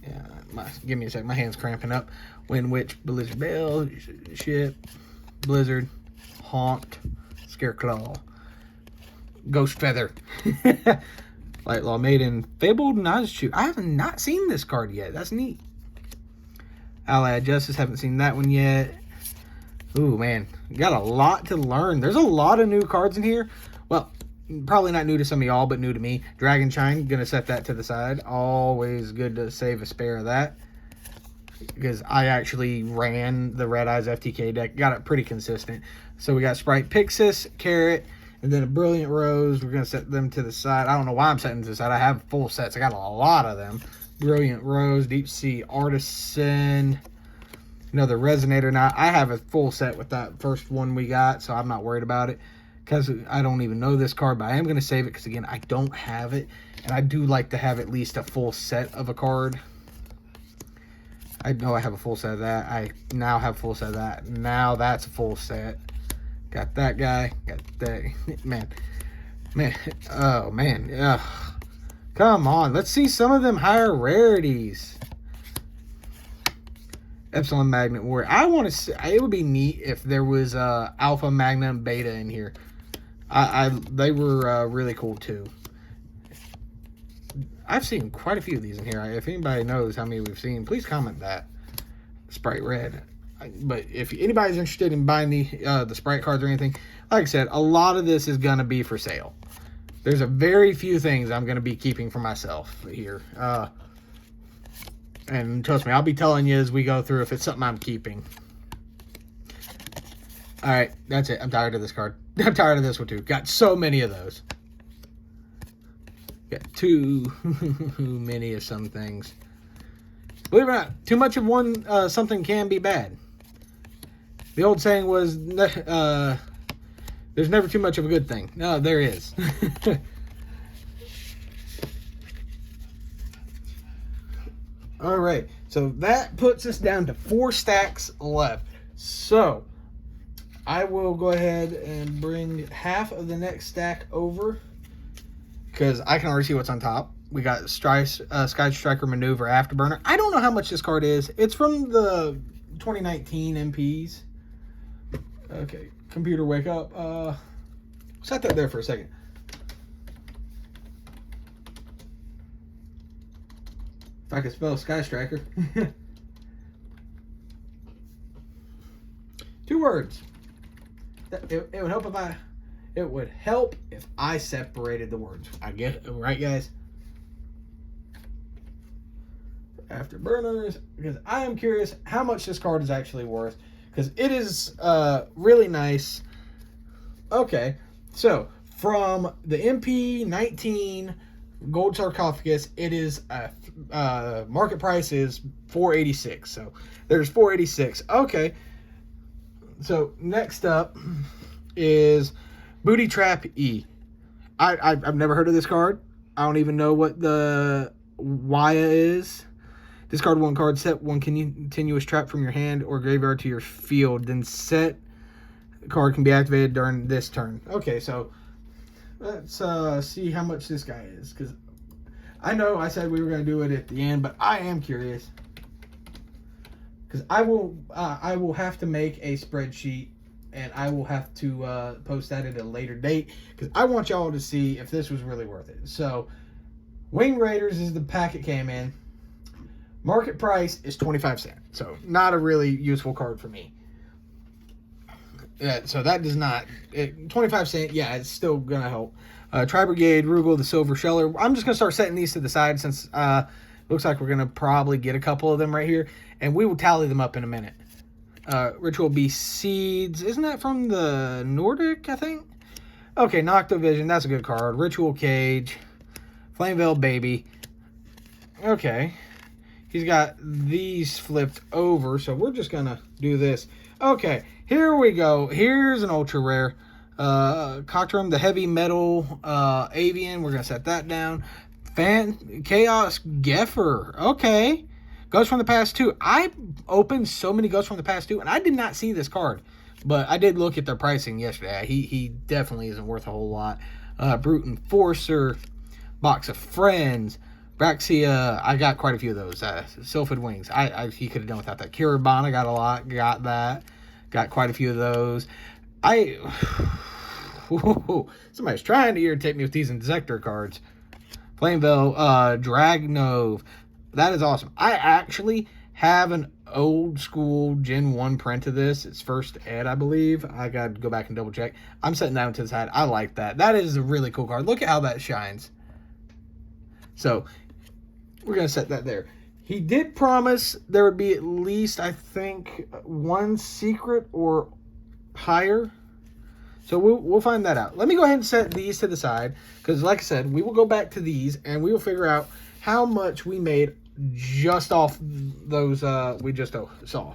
Yeah, give me a sec. My hand's cramping up. Wind Witch, Blizzard Bell, Ship, Blizzard, Haunt, Scareclaw, Ghost Feather, Lightlaw Maiden, Fabled Nozchu. I have not seen this card yet. That's neat. Allied Justice, haven't seen that one yet. Ooh, man. Got a lot to learn. There's a lot of new cards in here. Well, probably not new to some of y'all, but new to me. Dragon Shine, gonna set that to the side. Always good to save a spare of that, because I actually ran the Red Eyes FTK deck. Got it pretty consistent. So we got Sprite Pixis, Carrot, and then a Brilliant Rose. We're going to set them to the side. I don't know why I'm setting to the side. I have full sets. I got a lot of them. Brilliant Rose, Deep Sea Artisan, another Resonator. Now, I have a full set with that first one we got, so I'm not worried about it, because I don't even know this card, but I am going to save it because, again, I don't have it, and I do like to have at least a full set of a card. I know I have a full set of that. I now have a full set of that. Now that's a full set. Got that guy. Got that. Man. Oh, man. Ugh. Come on. Let's see some of them higher rarities. Epsilon Magnet Warrior. I want to see. It would be neat if there was Alpha, Magna, and Beta in here. They were really cool, too. I've seen quite a few of these in here. If anybody knows how many we've seen, please comment that. Sprite Red. But if anybody's interested in buying the Sprite cards or anything, like I said, a lot of this is going to be for sale. There's a very few things I'm going to be keeping for myself here. And trust me, I'll be telling you as we go through if it's something I'm keeping. Alright, that's it. I'm tired of this card. I'm tired of this one too. Got so many of those. Got too many of some things. Believe it or not, too much of one something can be bad. The old saying was, there's never too much of a good thing. No, there is. All right, so that puts us down to 4 stacks left. So I will go ahead and bring half of the next stack over, because I can already see what's on top. We got Sky Striker Maneuver Afterburner. I don't know how much this card is. It's from the 2019 MPs. Okay, computer, wake up. Set that there for a second. If I could spell Sky Striker. 2 words. It would help if I. It would help if I separated the words. I get it, right, guys? Afterburners, because I am curious how much this card is actually worth, because it is really nice. Okay, so from the MP19 Gold Sarcophagus, it is market price is $486. So there's $486. Okay, so next up is Booty Trap E. I've never heard of this card. I don't even know what the Waya is. Discard 1 card, set 1 continuous trap from your hand or graveyard to your field. Then set card can be activated during this turn. Okay, so let's see how much this guy is, because I know I said we were going to do it at the end, but I am curious, because I will have to make a spreadsheet, and I will have to post that at a later date, because I want y'all to see if this was really worth it. So Wing Raiders is the pack it came in. Market price is 25 cents, so not a really useful card for me. Yeah, so that does not... 25 cents, yeah, it's still going to help. Tri-Brigade, Rugal, the Silver Sheller. I'm just going to start setting these to the side, since looks like we're going to probably get a couple of them right here, and we will tally them up in a minute. Ritual Beast Seeds. Isn't that from the Nordic, I think? Okay, Noctovision, that's a good card. Ritual Cage. Flameveil Baby. Okay. He's got these flipped over, so we're just going to do this. Okay, here we go. Here's an ultra rare. Cocktrum, the Heavy Metal Avian. We're going to set that down. Chaos Geffer. Okay. Ghost from the Past 2. I opened so many Ghosts from the Past 2, and I did not see this card. But I did look at their pricing yesterday. He definitely isn't worth a whole lot. Brute Enforcer, Box of Friends, Braxia. I got quite a few of those. Sylphid Wings. He could have done without that. Kiribana, got a lot. Got that. Got quite a few of those. Somebody's trying to irritate me with these Insector cards. Flameville, Dragnove. That is awesome. I actually have an old school Gen 1 print of this. It's first ed, I believe. I got to go back and double check. I'm setting that one to the side. I like that. That is a really cool card. Look at how that shines. So, we're going to set that there. He did promise there would be at least, I think, one secret or higher. So we'll find that out. Let me go ahead and set these to the side. Because like I said, we will go back to these and we will figure out how much we made just off those we just saw.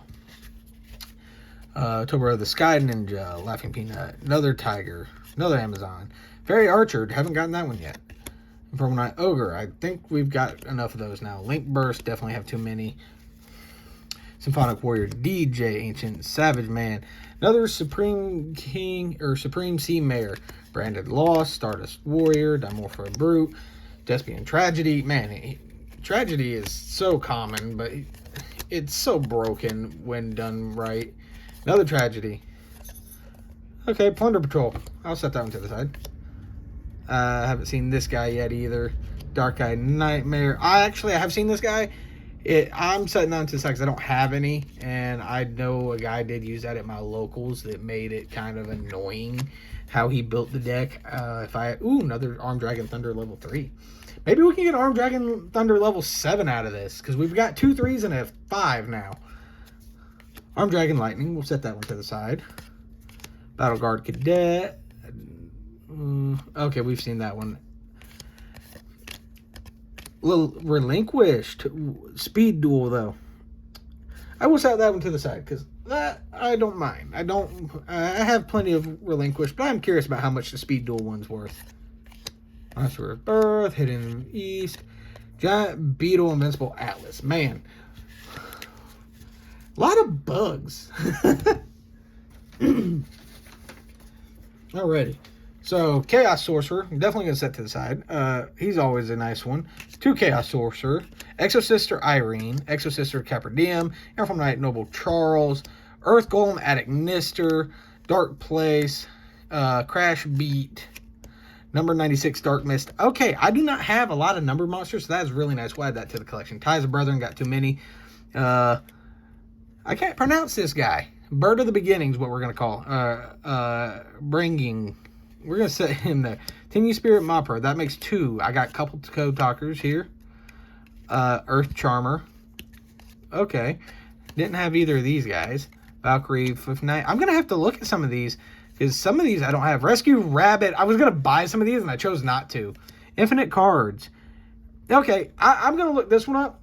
October of the Sky Ninja, Laughing Peanut, another Tiger, another Amazon. Fairy Archer, haven't gotten that one yet. From Night Ogre, I think we've got enough of those now. Link Burst, definitely have too many. Symphonic Warrior, DJ, Ancient Savage Man, another Supreme King or Supreme Sea Mare, Branded Lost, Stardust Warrior, Dimorpha Brute, Despian Tragedy. Man, Tragedy is so common, but it's so broken when done right. Another Tragedy. Okay, Plunder Patrol. I'll set that one to the side. I haven't seen this guy yet either. Dark Eye Nightmare. I have seen this guy. I'm setting that to the side because I don't have any. And I know a guy did use that at my locals that made it kind of annoying how he built the deck. Another Armed Dragon Thunder level 3. Maybe we can get Armed Dragon Thunder level 7 out of this. Because we've got 2 3s and a 5 now. Armed Dragon Lightning. We'll set that one to the side. Battle Guard Cadet. Okay, we've seen that one. Little Relinquished. Speed Duel, though. I will set that one to the side, because that I don't mind. I have plenty of Relinquished, but I'm curious about how much the Speed Duel one's worth. Monster of Birth, Hidden East, Giant Beetle, Invincible Atlas. Man. A lot of bugs. Alrighty. So, Chaos Sorcerer, I'm definitely going to set to the side. He's always a nice one. 2 Chaos Sorcerer. Exosister Irene. Exosister Caperdium. Airform Knight Noble Charles. Earth Golem Attic Nister. Dark Place. Crash Beat. Number 96 Dark Mist. Okay, I do not have a lot of number monsters, so that is really nice. We'll add that to the collection. Ties of Brethren, got too many. I can't pronounce this guy. Bird of the Beginnings, what we're going to call. We're going to set him there. Tingy Spirit Mopper. That makes 2. I got a couple Code Talkers here. Earth Charmer. Okay. Didn't have either of these guys. Valkyrie, Fifth Knight. I'm going to have to look at some of these. Because some of these I don't have. Rescue Rabbit. I was going to buy some of these and I chose not to. Infinite Cards. Okay. I'm going to look this one up.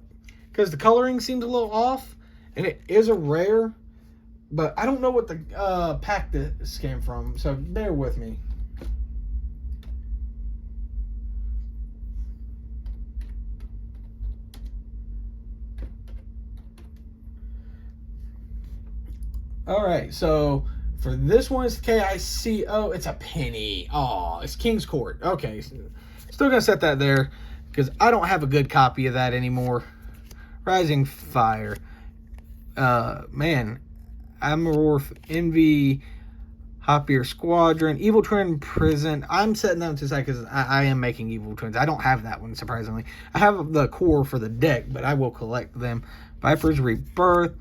Because the coloring seems a little off. And it is a rare. But I don't know what the pack this came from. So bear with me. Alright, so for this one, it's KICO. It's a penny. Oh, it's King's Court. Okay, still going to set that there because I don't have a good copy of that anymore. Rising Fire. Man, Amorph, Envy, Hoppier Squadron, Evil Twin Prison. I'm setting them to the side because I am making Evil Twins. I don't have that one, surprisingly. I have the core for the deck, but I will collect them. Viper's Rebirth.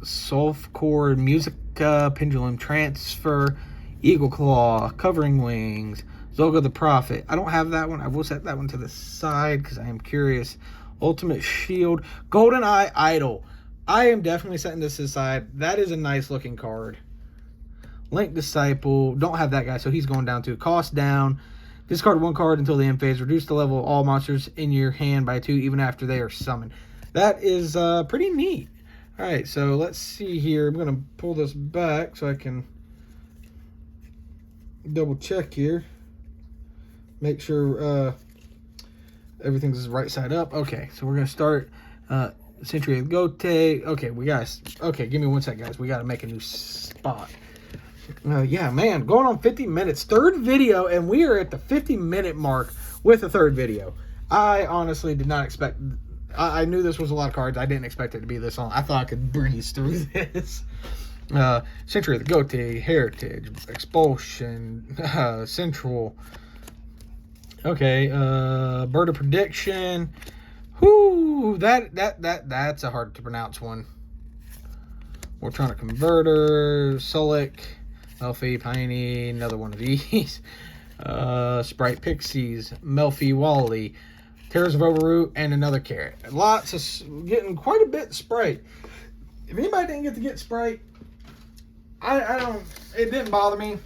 Sulf Cord, Musica, Pendulum Transfer, Eagle Claw, Covering Wings, Zolga the Prophet. I don't have that one. I will set that one to the side because I am curious. Ultimate Shield, Golden Eye Idol. I am definitely setting this aside. That is a nice looking card. Link Disciple. Don't have that guy, so he's going down to cost down. Discard 1 card until the end phase. Reduce the level of all monsters in your hand by 2 even after they are summoned. That is pretty neat. Alright, so let's see here. I'm going to pull this back so I can double check here. Make sure everything's right side up. Okay, so we're gonna start Century of Gote. Okay, okay, give me 1 sec, guys. We gotta make a new spot. Yeah, man, going on 50 minutes. Third video, and we are at the 50-minute mark with the third video. I honestly did not expect... I knew this was a lot of cards. I didn't expect it to be this long. I thought I could breeze through this. Century of the Gote, Heritage, Expulsion, Central. Okay, Bird of Prediction. Whoo, that's a hard to pronounce one. Wartronic Converter, Sulic, Melfi, Piney, another one of these. Sprite Pixies, Melfi, Wally, Tears of Overroot, and another Carrot. Lots of, getting quite a bit of Sprite. If anybody didn't get to get Sprite, I don't, it didn't bother me.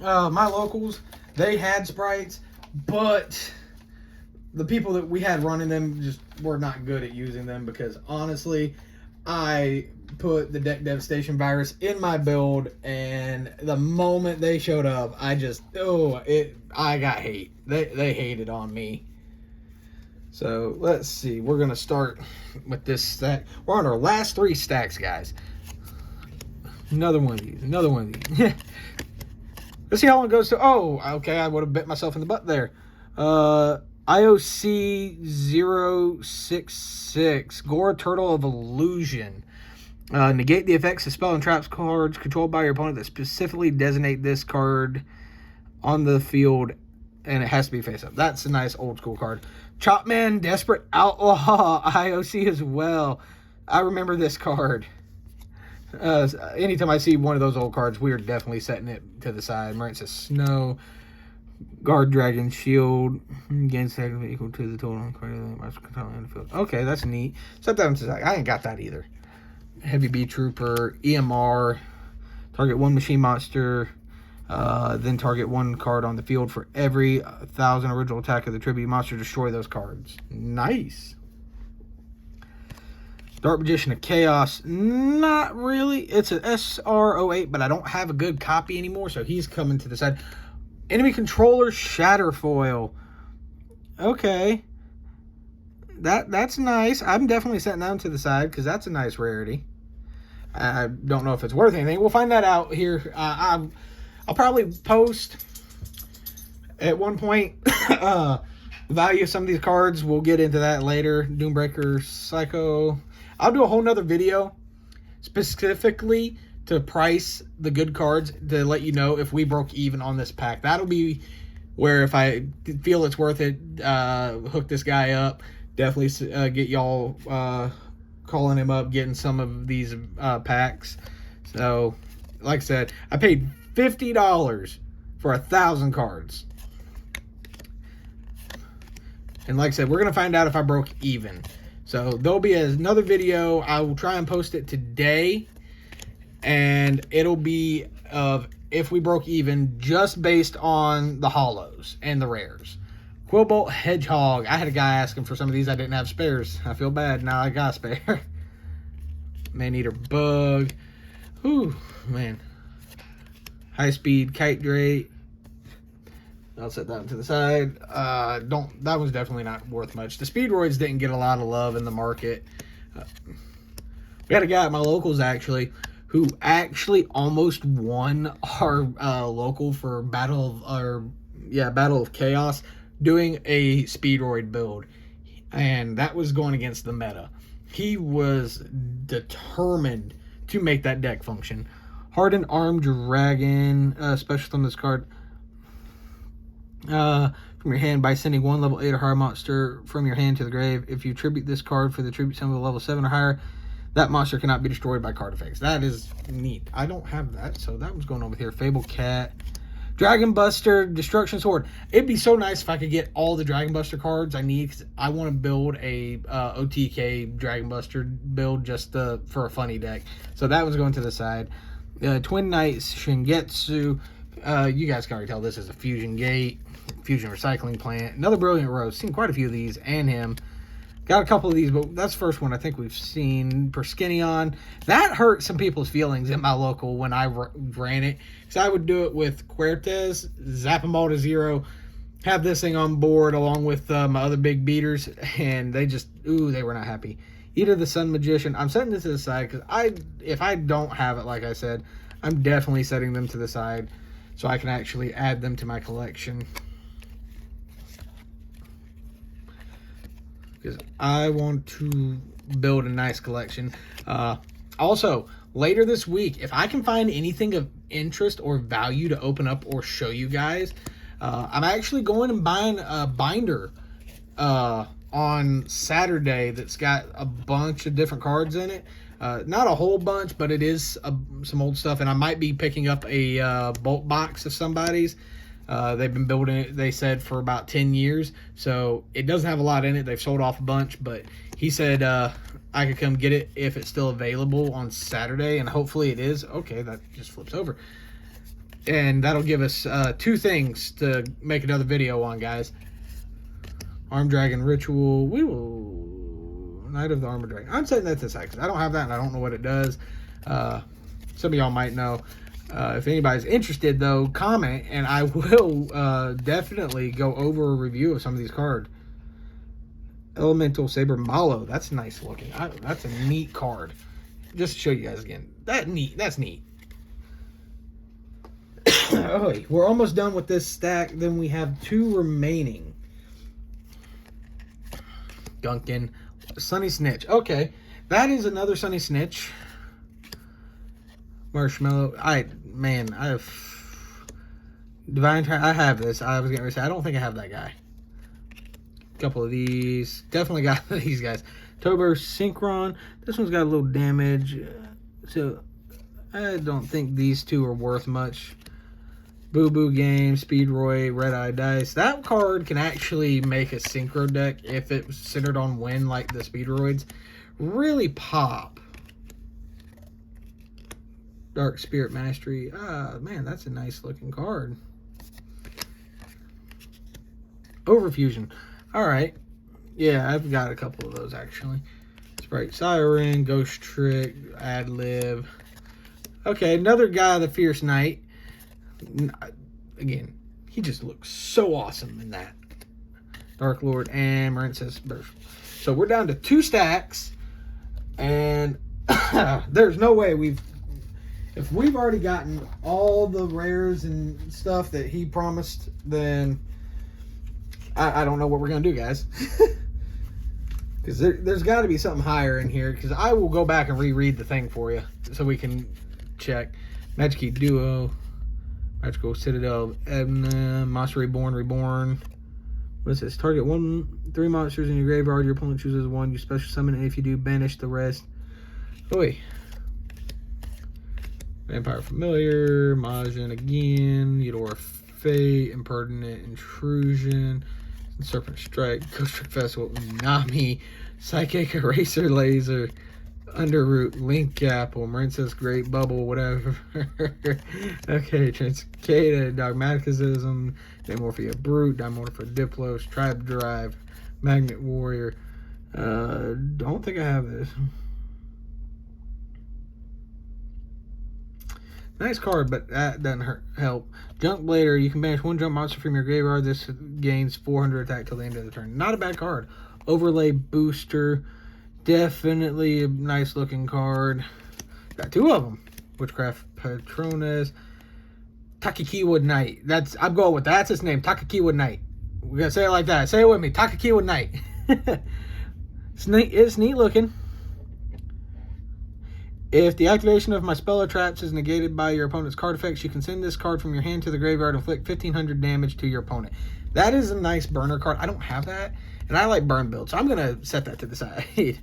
My locals, they had Sprites, but the people that we had running them just were not good at using them, because honestly, I put the Deck Devastation virus in my build, and the moment they showed up, I got hate. They hated on me. So let's see, we're gonna start with this stack. We're on our last 3 stacks, guys. Another one of these, Let's see how long it goes to. Oh, okay, I would have bit myself in the butt there. IOC 066, Gora Turtle of Illusion. Negate the effects of spell and traps cards controlled by your opponent that specifically designate this card on the field, and it has to be face up. That's a nice old school card. Chopman, Desperate Outlaw, IOC as well. I remember this card. Anytime I see one of those old cards, we are definitely setting it to the side. Marantz Snow, Guard Dragon Shield, gains attack equal to the total card in the field. Okay, that's neat. Set that to the side. I ain't got that either. Heavy B Trooper, EMR, target 1 machine monster, then target 1 card on the field for every 1,000 original attack of the tribute monster. Destroy those cards. Nice. Dark Magician of Chaos, not really. It's an SR08, but I don't have a good copy anymore, so he's coming to the side. Enemy Controller Shatterfoil. Okay. That's nice. I'm definitely setting that to the side, because that's a nice rarity. I don't know if it's worth anything. We'll find that out here. I'll probably post at one point the value of some of these cards. We'll get into that later. Doombreaker, Psycho. I'll do a whole nother video specifically to price the good cards to let you know if we broke even on this pack. That'll be where, if I feel it's worth it, hook this guy up. Definitely get y'all calling him up, getting some of these packs. So, like I said, I paid $50 for 1,000 cards. And like I said, we're going to find out if I broke even. So there'll be another video. I will try and post it today, and it'll be of if we broke even just based on the holos and the rares. Quillbolt Hedgehog. I had a guy asking for some of these. I didn't have spares. I feel bad. Now I got a spare. Maneater Bug. Whew, man. High Speed Kite Drake. I'll set that to the side. That was definitely not worth much. The Speedroids didn't get a lot of love in the market. We had a guy at my locals actually who actually almost won our local for Battle of Chaos doing a Speedroid build, and that was going against the meta. He was determined to make that deck function. Hardened Armed Dragon, special on this card. From your hand by sending 1 level 8 or higher monster from your hand to the grave. If you tribute this card for the tribute symbol of level 7 or higher, that monster cannot be destroyed by card effects. That is neat. I don't have that, so that was going over here. Fable Cat. Dragon Buster, Destruction Sword. It'd be so nice if I could get all the Dragon Buster cards I need, because I want to build a OTK Dragon Buster build just for a funny deck. So that was going to the side. Twin Knights, Shingetsu. You guys can already tell this is a Fusion Gate, Fusion Recycling Plant. Another Brilliant Rose. Seen quite a few of these, and him. Got a couple of these, but that's the first one I think we've seen. Perskinion. That hurt some people's feelings in my local when I ran it, because I would do it with Quertes, zap them all to 0, have this thing on board along with my other big beaters, and they just, they were not happy. Eater the Sun Magician. I'm setting this to the side because if I don't have it, like I said, I'm definitely setting them to the side so I can actually add them to my collection. Because I want to build a nice collection. Also, later this week, if I can find anything of interest or value to open up or show you guys, I'm actually going and buying a binder on Saturday that's got a bunch of different cards in it. Not a whole bunch, but it is some old stuff, and I might be picking up a bulk box of somebody's. They've been building it, they said, for about 10 years, so it doesn't have a lot in it. They've sold off a bunch, but he said I could come get it if it's still available on Saturday, and hopefully it is. Okay, that just flips over. And that'll give us 2 things to make another video on, guys. Armed Dragon Ritual. We will... Knight of the Armored Dragon. I'm setting that to the side because I don't have that and I don't know what it does. Some of y'all might know. If anybody's interested, though, comment, and I will definitely go over a review of some of these cards. Elemental Saber Malo. That's nice looking. That's a neat card. Just to show you guys again. That's neat. Oh, we're almost done with this stack. Then we have 2 remaining. Gunkin. Sunny Snitch. Okay. That is another Sunny Snitch. Marshmallow. Divine Triumph. I have this. I was going to say, I don't think I have that guy. Couple of these. Definitely got these guys. Tober Synchron. This one's got a little damage. So, I don't think these 2 are worth much. Boo Boo Game, Speedroy, Red Eye Dice. That card can actually make a synchro deck if it was centered on wind like the Speedroids. Really pop. Dark Spirit Mastery. Man, that's a nice looking card. Overfusion. Alright. Yeah, I've got a couple of those actually. Sprite Siren, Ghost Trick, Ad Lib. Okay, another guy, the Fierce Knight. Again, he just looks so awesome in that. Dark Lord and Marincess Burst. So we're down to 2 stacks, and there's no way if we've already gotten all the rares and stuff that he promised, then I don't know what we're gonna do, guys. Because there's got to be something higher in here. Because I will go back and reread the thing for you so we can check. Magic Duo. Magical Citadel, Edna, Monster Reborn. What is this? Target 3 monsters in your graveyard. Your opponent chooses 1. You special summon it. If you do, banish the rest. Oi. Vampire Familiar, Majin again, Eudora Fate, Impertinent Intrusion, Serpent Strike, Ghost Trick Festival, Nami, Psychic Eraser Laser, Underroot, Link Apple, Marincess Great Bubble, whatever. Okay, Transcada, Dogmaticism, Dimorphia Brute, Dimorphia Diplos, Tribe Drive, Magnet Warrior. Don't think I have this. Nice card, but that doesn't help. Junk Blader, you can banish 1 jump monster from your graveyard. This gains 400 attack till the end of the turn. Not a bad card. Overlay Booster. Definitely a nice looking card. Got 2 of them. Witchcraft Patronus. Takakiwa Knight. I'm going with that. That's his name. Takakiwa Knight. We're going to say it like that. Say it with me. Takakiwa Knight. It's neat looking. If the activation of my spell or traps is negated by your opponent's card effects, you can send this card from your hand to the graveyard and inflict 1,500 damage to your opponent. That is a nice burner card. I don't have that, and I like burn builds, so I'm going to set that to the side.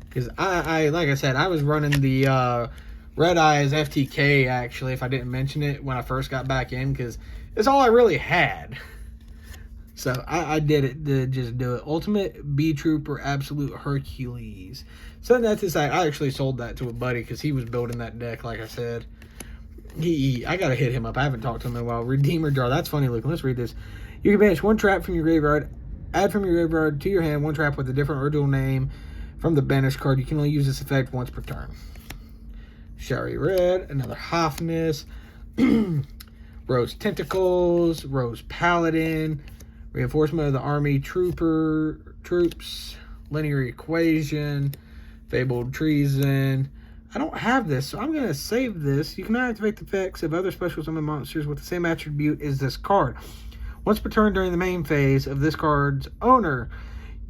Because I like I said, I was running the Red Eyes FTK, actually, if I didn't mention it, when I first got back in, because it's all I really had. So I did it to just do it. Ultimate B-Trooper Absolute Hercules. So that's his side. I actually sold that to a buddy because he was building that deck, like I said. I got to hit him up. I haven't talked to him in a while. Redeemer Jar. That's funny looking. Let's read this. You can banish 1 trap from your graveyard. Add from your graveyard to your hand 1 trap with a different original name from the banished card. You can only use this effect once per turn. Shari Red. Another Hafnis. Rose Tentacles, Rose Paladin, Reinforcement of the Army Troops, Linear Equation, Fabled Treason. I don't have this, so I'm going to save this. You can activate the effects of other special summon monsters with the same attribute as this card. Once per turn during the main phase of this card's owner,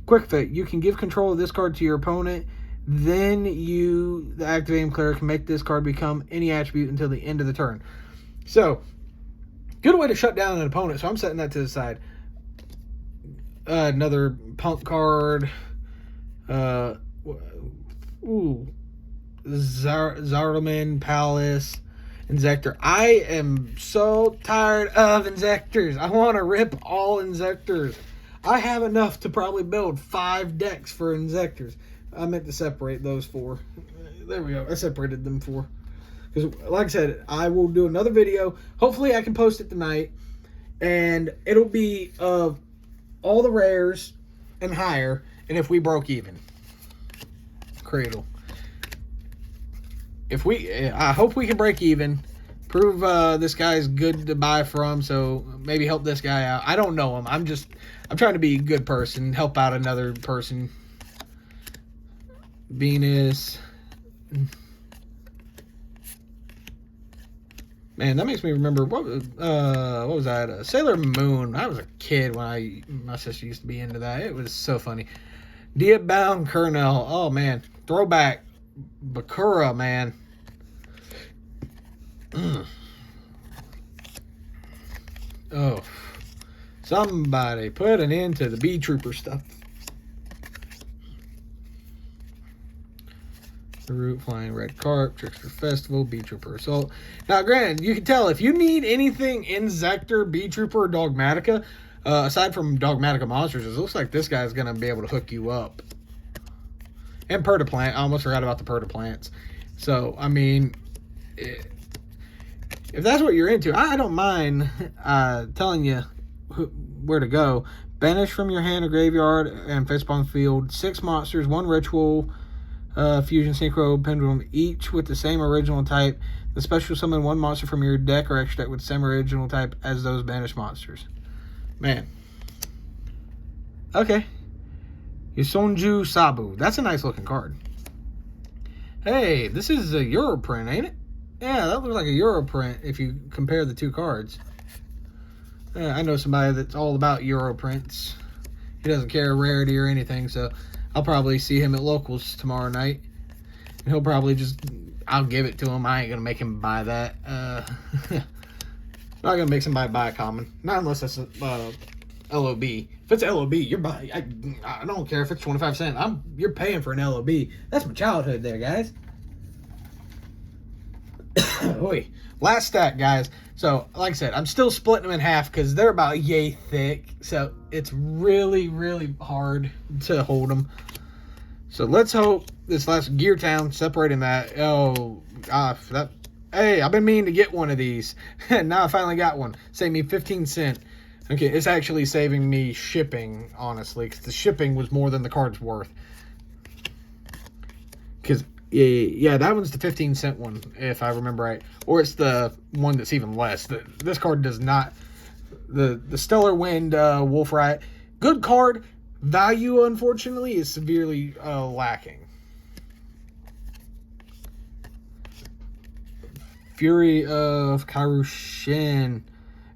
Quick Fit, you can give control of this card to your opponent. Then you, the activating player, can make this card become any attribute until the end of the turn. So, good way to shut down an opponent. So I'm setting that to the side. Another punk card. Zardoman Palace. Inzektor. I am so tired of Inzektors. I want to rip all Inzektors. I have enough to probably build 5 decks for Inzektors. I meant to separate those 4. There we go. I separated them 4. Because, like I said, I will do another video. Hopefully, I can post it tonight. And it'll be of all the rares and higher. And if we broke even. Cradle. I hope we can break even. Prove this guy's good to buy from. So, maybe help this guy out. I don't know him. I'm trying to be a good person. Help out another person. Venus. Man, that makes me remember what was that? Sailor Moon. I was a kid when my sister used to be into that. It was so funny. Diabound Colonel. Oh man, throwback. Bakura, man. Oh, somebody put an end to the B Trooper stuff. The Root, Flying Red Carp, Trickster Festival, B-Trooper Assault. Now, granted, you can tell if you need anything Inzektor, B-Trooper, or Dogmatica, aside from Dogmatica monsters, it looks like this guy's going to be able to hook you up. And Pertaplant. I almost forgot about the Pertaplants. So, I mean, if that's what you're into, I don't mind telling you where to go. Banish from your hand or graveyard and face upon the field 6 monsters, 1 ritual, Fusion Synchro Pendulum, each with the same original type. The special summon 1 monster from your deck or extra deck with the same original type as those banished monsters. Man. Okay. Yusonju Sabu. That's a nice looking card. Hey, this is a Euro print, ain't it? Yeah, that looks like a Euro print if you compare the 2 cards. Yeah, I know somebody that's all about Euro prints. He doesn't care rarity or anything, so I'll probably see him at Locals tomorrow night. And he'll probably I'll give it to him. I ain't going to make him buy that. Not going to make somebody buy a common. Not unless it's LOB. If it's LOB, you're buying. I don't care if it's 25 cents. You're paying for an LOB. That's my childhood there, guys. Oi. Last stack, guys. So, like I said, I'm still splitting them in half because they're about yay thick. So, it's really, really hard to hold them. So, let's hope this last Gear Town, separating that. Oh, gosh. Hey, I've been meaning to get one of these. Now I finally got one. Saved me 15 cents. Okay, it's actually saving me shipping, honestly, because the shipping was more than the card's worth. Because, yeah, that one's the 15-cent one, if I remember right. Or it's the one that's even less. This card does not. The Stellar Wind Wolf Riot. Good card. Value, unfortunately, is severely lacking. Fury of Kairyu-Shin.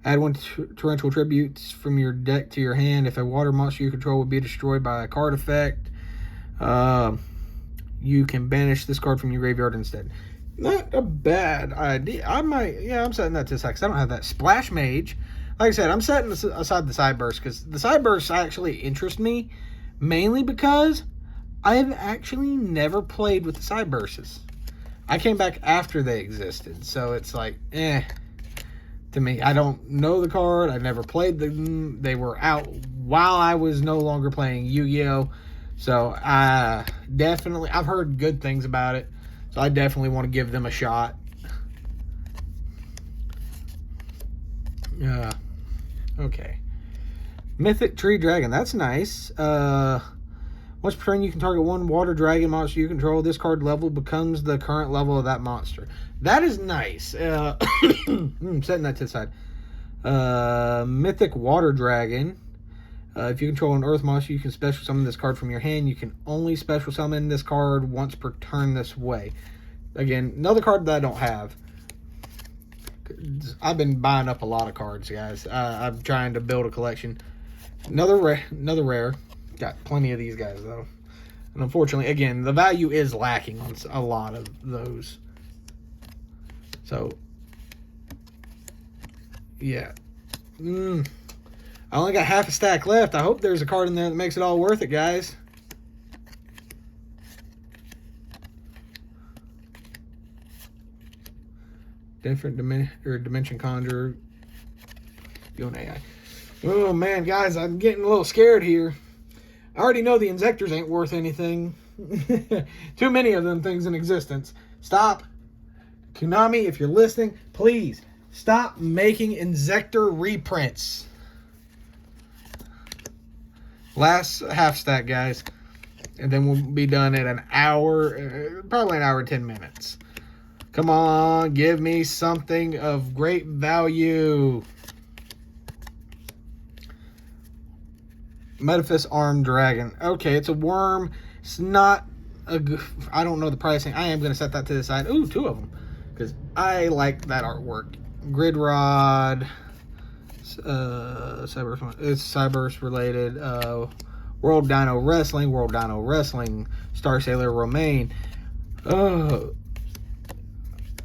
Add 1 torrential tributes from your deck to your hand. If a water monster you control would be destroyed by a card effect, you can banish this card from your graveyard instead. Not a bad idea. I'm setting that to the side because I don't have that. Splash Mage. Like I said, I'm setting aside the Sideburst because the Sidebursts actually interest me, mainly because I've actually never played with the Sidebursts. I came back after they existed, so it's like, to me. I don't know the card. I never played them. They were out while I was no longer playing Yu-Gi-Oh! So, I've heard good things about it. So, I definitely want to give them a shot. Okay. Mythic Tree Dragon. That's nice. Once per turn, you can target 1 water dragon monster you control. This card level becomes the current level of that monster. That is nice. Setting that to the side. Mythic Water Dragon. If you control an Earth monster, you can special summon this card from your hand. You can only special summon this card once per turn this way. Again, another card that I don't have. I've been buying up a lot of cards, guys. I'm trying to build a collection. Another rare. Got plenty of these guys, though. And unfortunately, again, the value is lacking on a lot of those. So, yeah. I only got half a stack left. I hope there's a card in there that makes it all worth it, guys. Different Dimension Conjurer. Doing AI. Oh, man, guys, I'm getting a little scared here. I already know the Inzectors ain't worth anything. Too many of them things in existence. Stop. Konami, if you're listening, please stop making Inzector reprints. Last half stack, guys. And then we'll be done at an hour, probably an hour and 10 minutes. Come on, give me something of great value. Metaphys Armed Dragon. Okay, it's a worm. It's not a good... I don't know the pricing. I am going to set that to the side. Ooh, 2 of them. Because I like that artwork. Grid Rod. Cyberse, it's Cyberse related. World Dino Wrestling. Star Sailor Romaine.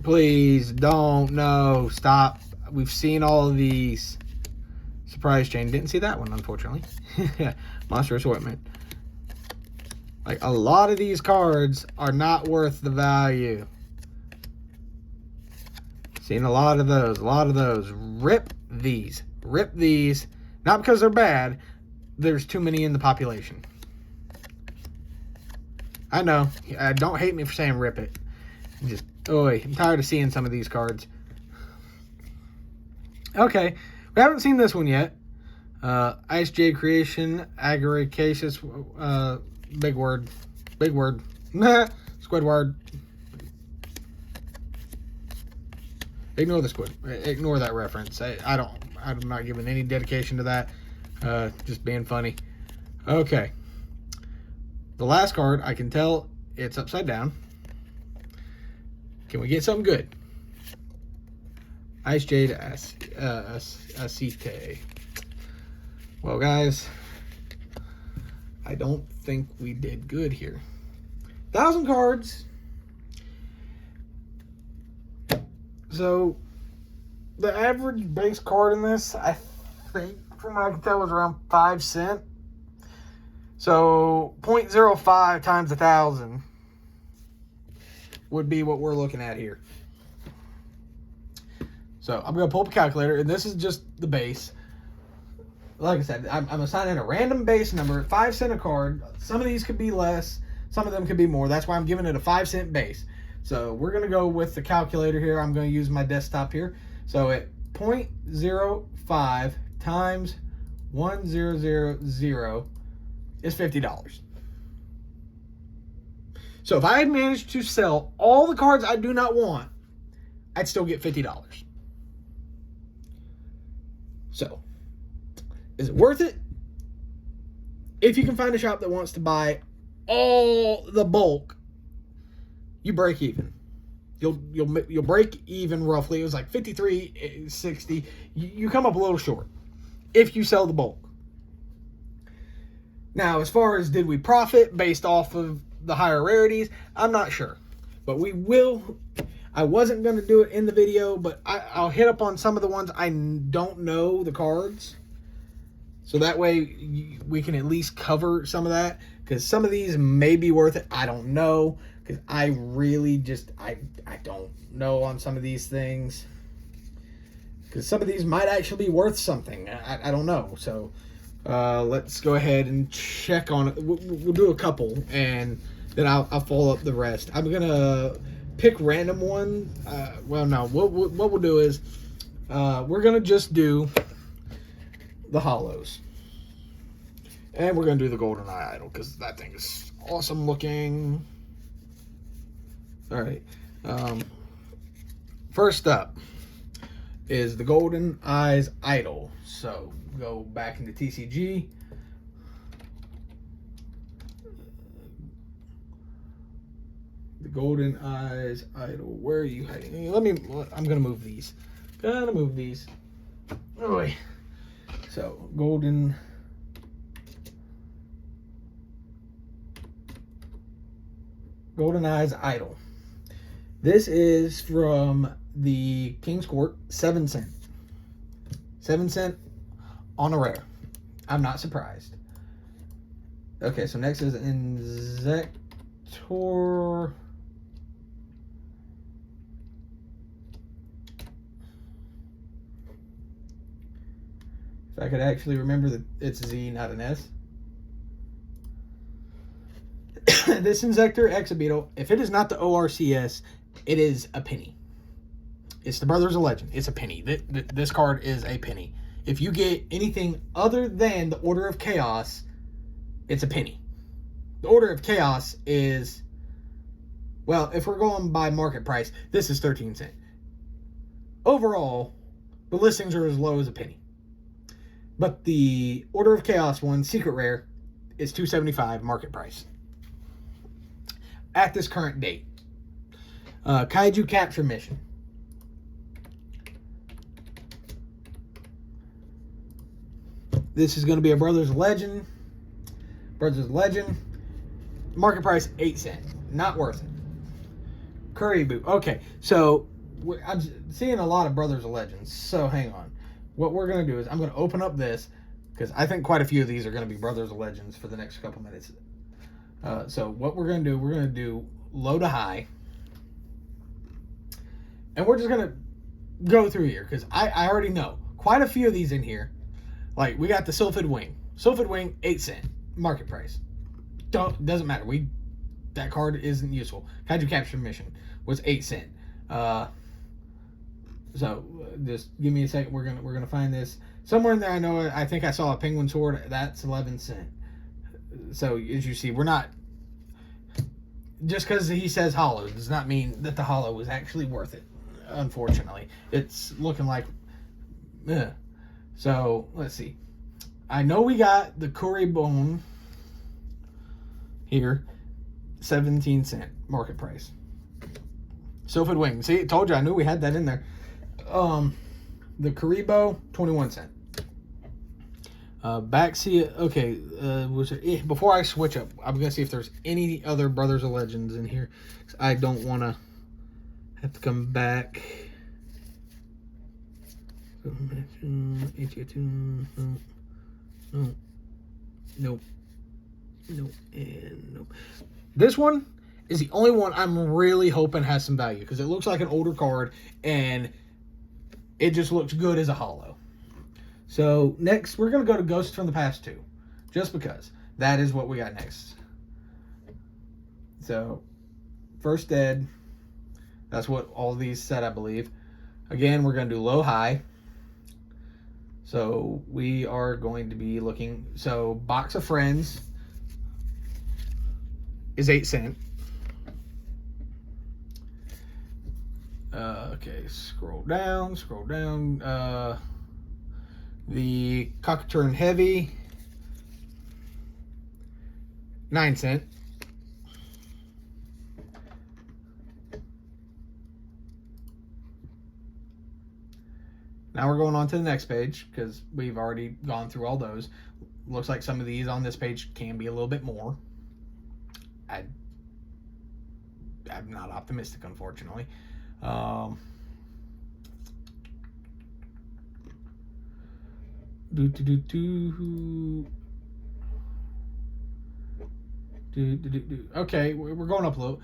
Please don't. No, stop. We've seen all of these. Surprise Chain. Didn't see that one, unfortunately. Monster Assortment. Like, a lot of these cards are not worth the value. Seen a lot of those. Rip these. Not because they're bad. There's too many in the population. I know. Don't hate me for saying rip it. I'm tired of seeing some of these cards. Okay. We haven't seen this one yet. Ice Jade Creation, Agricaceous, big word. Squidward. Ignore the squid. Ignore that reference. I'm not giving any dedication to that. Just being funny. Okay. The last card, I can tell it's upside down. Can we get something good? Ice Jade Acete. Well, guys, I don't think we did good here. 1,000 cards. So, the average base card in this, I think, from what I can tell, was around 5 cents. So, 0.05 times 1,000 would be what we're looking at here. So, I'm going to pull up a calculator, and this is just the base. Like I said, I'm assigning a random base number, 5 cents a card. Some of these could be less, some of them could be more. That's why I'm giving it a 5 cent base. So, we're going to go with the calculator here. I'm going to use my desktop here. So, at 0.05 times 1000 is $50. So, if I had managed to sell all the cards I do not want, I'd still get $50. So, is it worth it? If you can find a shop that wants to buy all the bulk, you break even. You'll break even roughly. It was like $53.60. You come up a little short if you sell the bulk. Now, as far as did we profit based off of the higher rarities, I'm not sure. But we will. I wasn't going to do it in the video, but I'll hit up on some of the ones I don't know the cards. So that way we can at least cover some of that. Because some of these may be worth it. I don't know. Because I really just, I don't know on some of these things. Because some of these might actually be worth something. I don't know. So let's go ahead and check on it. We'll do a couple. And then I'll follow up the rest. I'm going to pick random one. Well, no. What we'll do is we're going to just do the hollows. And we're going to do the GoldenEye Idol because that thing is awesome looking. All right. First up, is the Golden Eyes Idol. So go back into TCG. The Golden Eyes Idol. Where are you hiding? I'm gonna move these. Oh wait. So Golden Eyes Idol. This is from the King's Court, 7 cent. 7 cent on a rare. I'm not surprised. Okay, so next is Inzektor. If I could actually remember that it's Z, not an S. This Inzektor Exabeetle, if it is not the ORCS, it is a penny. It's the Brothers of Legend. It's a penny. This card is a penny. If you get anything other than the Order of Chaos, it's a penny. The Order of Chaos is, well, if we're going by market price, this is 13 cents. Overall, the listings are as low as a penny. But the Order of Chaos one, Secret Rare, is $2.75 market price. At this current date. Kaiju Capture Mission. This is going to be a Brothers of Legend. Market price, 8 cents. Not worth it. Kuriboh. Okay, so I'm seeing a lot of Brothers of Legends. So hang on. What we're going to do is I'm going to open up this, because I think quite a few of these are going to be Brothers of Legends for the next couple minutes. So what we're going to do low to high. And we're just going to go through here, because I already know quite a few of these in here. Like, we got the Sylphid Wing. Sylphid Wing, 8 cents. Market price. Doesn't matter. That card isn't useful. Kaiju Capture Mission was 8 cents. So just give me a second. We're gonna find this somewhere in there. I think I saw a Penguin Sword. That's 11 cents. So as you see, we're not, just because he says hollow does not mean that the hollow was actually worth it. Unfortunately, it's looking like. So let's see. I know we got the Kuriboh here, 17 cents market price. Sylphid Wing. See, I told you, I knew we had that in there. The Kuriboh, 21 cents. Baxia. Okay, before I switch up, I'm gonna see if there's any other Brothers of Legends in here. I don't want to have to come back. Nope. And nope. This one is the only one I'm really hoping has some value, because it looks like an older card and it just looks good as a hollow. So next, we're going to go to Ghosts from the Past 2, just because that is what we got next. So First Dead, that's what all these said, I believe. Again, we're going to do low high. So we are going to be looking. So Box of Friends is 8 cents. Okay, scroll down. The Cockatoo Heavy, 9 cents. Now we're going on to the next page, because we've already gone through all those. Looks like some of these on this page can be a little bit more. I'm not optimistic, unfortunately. Okay, we're going up a little.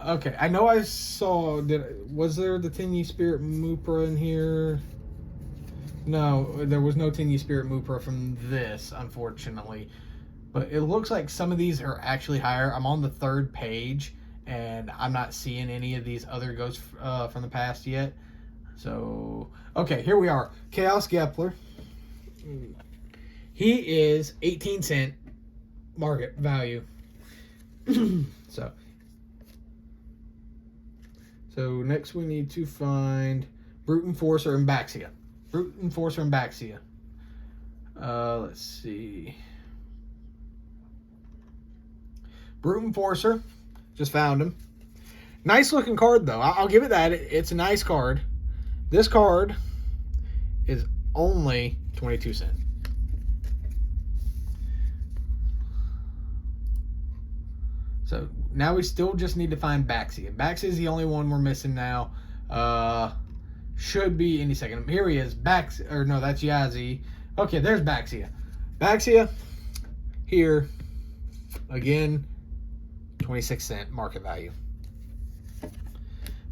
Okay, I know I saw. Was there the Tinny Spirit Mupra in here? No, there was no Tinny Spirit Mupra from this, unfortunately. But it looks like some of these are actually higher. I'm on the 3rd page, and I'm not seeing any of these other ghosts from the past yet. So, okay, here we are. Chaos Gepler. He is 18 cent market value. So next we need to find Brute Enforcer and Baxia. Brute Enforcer and Baxia. Let's see. Brute Enforcer. Just found him. Nice looking card, though. I'll give it that. It's a nice card. This card is only 22 cents. So now we still just need to find Baxia. Baxia is the only one we're missing now. Should be any second. Here he is. Baxia, or no, that's Yazzie. Okay, there's Baxia. Baxia, here, again, 26 cent market value.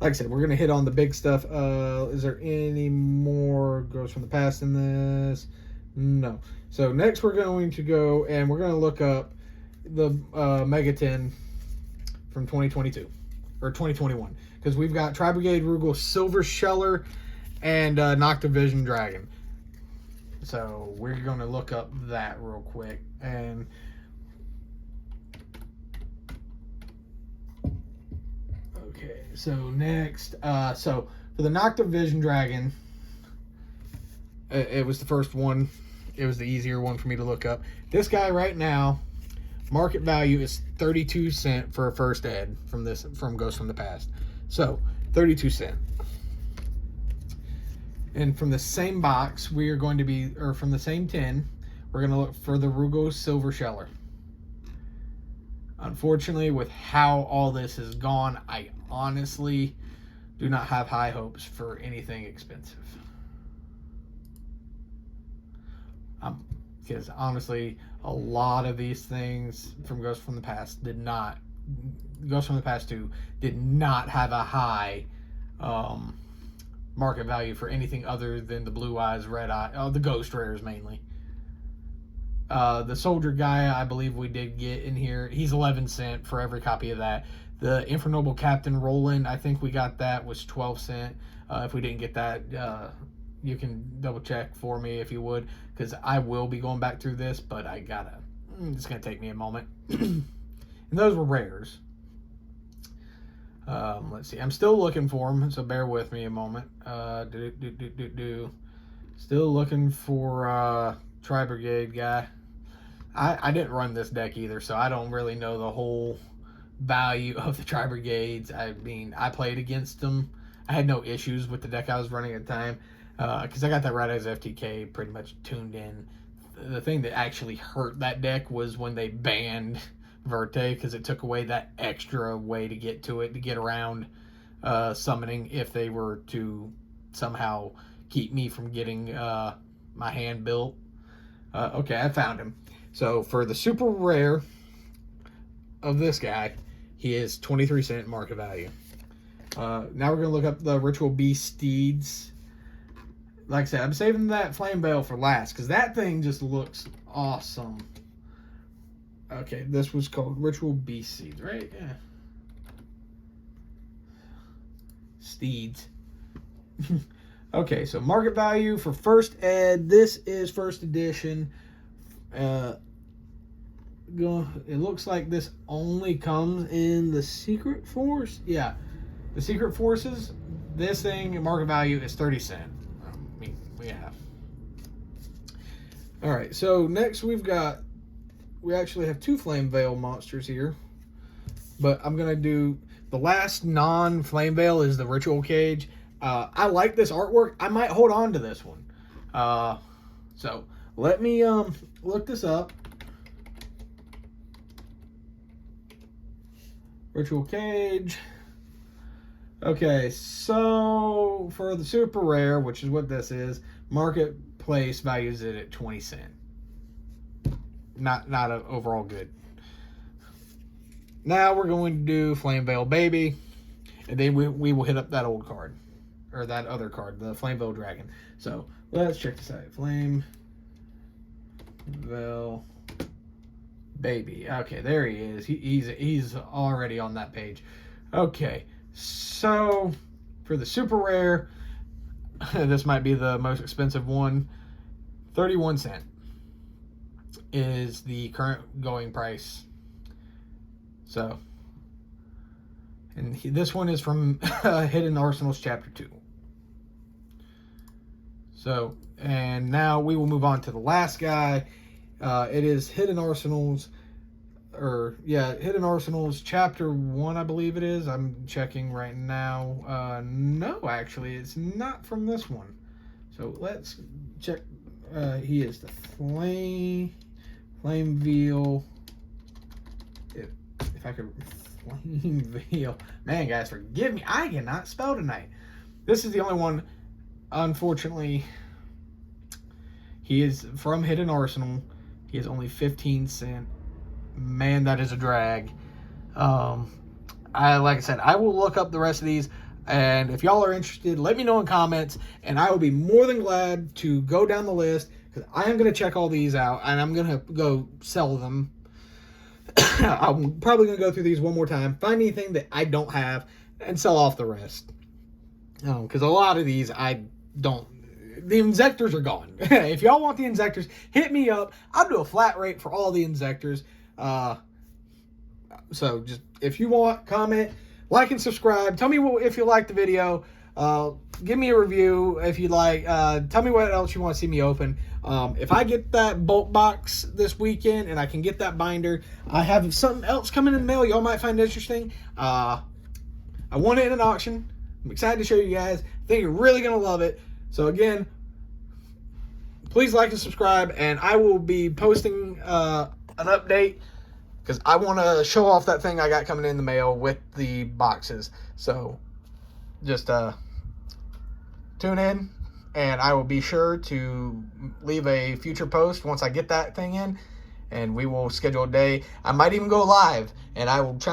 Like I said, we're going to hit on the big stuff. Is there any more Ghosts from the Past in this? No. So next we're going to go and we're going to look up the Mega 10 from 2022 or 2021 because we've got Tri-Brigade Rugal Silver Sheller and Noctavision Dragon. So we're going to look up that real quick. And okay, so next, so for the Noctavision Dragon, it was the first one. It was the easier one for me to look up. This guy right now, market value is 32 cents for a first ed from Ghosts from the Past. So 32 cents. And from the same box, we are going to be, or from the same tin, we're going to look for the Rugal Silver Sheller. Unfortunately, with how all this has gone, I honestly do not have high hopes for anything expensive. Because honestly, a lot of these things from Ghosts from the Past Ghosts from the Past 2 did not have a high market value for anything other than the Blue Eyes, Red Eye, the Ghost Rares mainly. The Soldier guy, I believe we did get in here. He's 11 cents for every copy of that. The Infernoble Captain Roland, I think we got that, was 12 cents. If we didn't get that, you can double check for me if you would, because I will be going back through this, but it's going to take me a moment. And those were rares. Let's see. I'm still looking for them, so bear with me a moment. Still looking for Tri-Brigade guy. I didn't run this deck either, so I don't really know the whole value of the Tri-Brigades. I mean, I played against them. I had no issues with the deck I was running at the time because I got that Red Eyes FTK pretty much tuned in. The thing that actually hurt that deck was when they banned Verte, because it took away that extra way to get to it, to get around summoning if they were to somehow keep me from getting my hand built. Okay, I found him. So for the super rare of this guy, he is 23 cent market value. Now we're going to look up the Ritual Beast Steeds. Like I said, I'm saving that Flame Veil for last because that thing just looks awesome. Okay, this was called Ritual Beast Steeds, right? Yeah. Steeds. Okay, so market value for first ed. This is first edition. It looks like this only comes in the Secret Force. Yeah, the Secret Forces. This thing market value is 30 cents. Yeah. All right. So next we actually have two Flame Veil monsters here, but I'm gonna do the last non-Flame Veil is the Ritual Cage. I like this artwork. I might hold on to this one. So let me look this up. Ritual Cage. Okay, so for the super rare, which is what this is, marketplace values it at 20 cents. Not a overall good. Now we're going to do Flame Veil Baby, and then we will hit up that old card, or that other card, the Flame Veil Dragon. So let's check this out. Flame Veil Baby. Okay, there he is. He's already on that page. Okay, so for the super rare, this might be the most expensive one. 31 cents is the current going price. So, and this one is from Hidden Arsenals Chapter 2. So, and now we will move on to the last guy. It is Hidden Arsenals, Hidden Arsenals Chapter 1, I believe it is. I'm checking right now. No, actually, it's not from this one. So let's check. He is the Flame Veil. If I could, Flame Veil. Man, guys, forgive me. I cannot spell tonight. This is the only one. Unfortunately, he is from Hidden Arsenal. He is only 15 cents. Man, that is a drag. Like I said, I will look up the rest of these, and if y'all are interested, let me know in comments, and I will be more than glad to go down the list, because I am going to check all these out, and I'm going to go sell them. I'm probably going to go through these one more time, find anything that I don't have, and sell off the rest. Because a lot of these I don't. The Inzectors are gone. If y'all want the Inzectors, hit me up. I'll do a flat rate for all the Inzectors. So just, if you want, comment, like, and subscribe. Tell me if you like the video. Give me a review if you like. Tell me what else you want to see me open. If I get that bulk box this weekend and I can get that binder, I have something else coming in the mail y'all might find interesting. I won it in an auction. I'm excited to show you guys. I think you're really going to love it. So again, please like and subscribe, and I will be posting an update, because I want to show off that thing I got coming in the mail with the boxes. So just tune in, and I will be sure to leave a future post once I get that thing in, and we will schedule a day. I might even go live, and I will try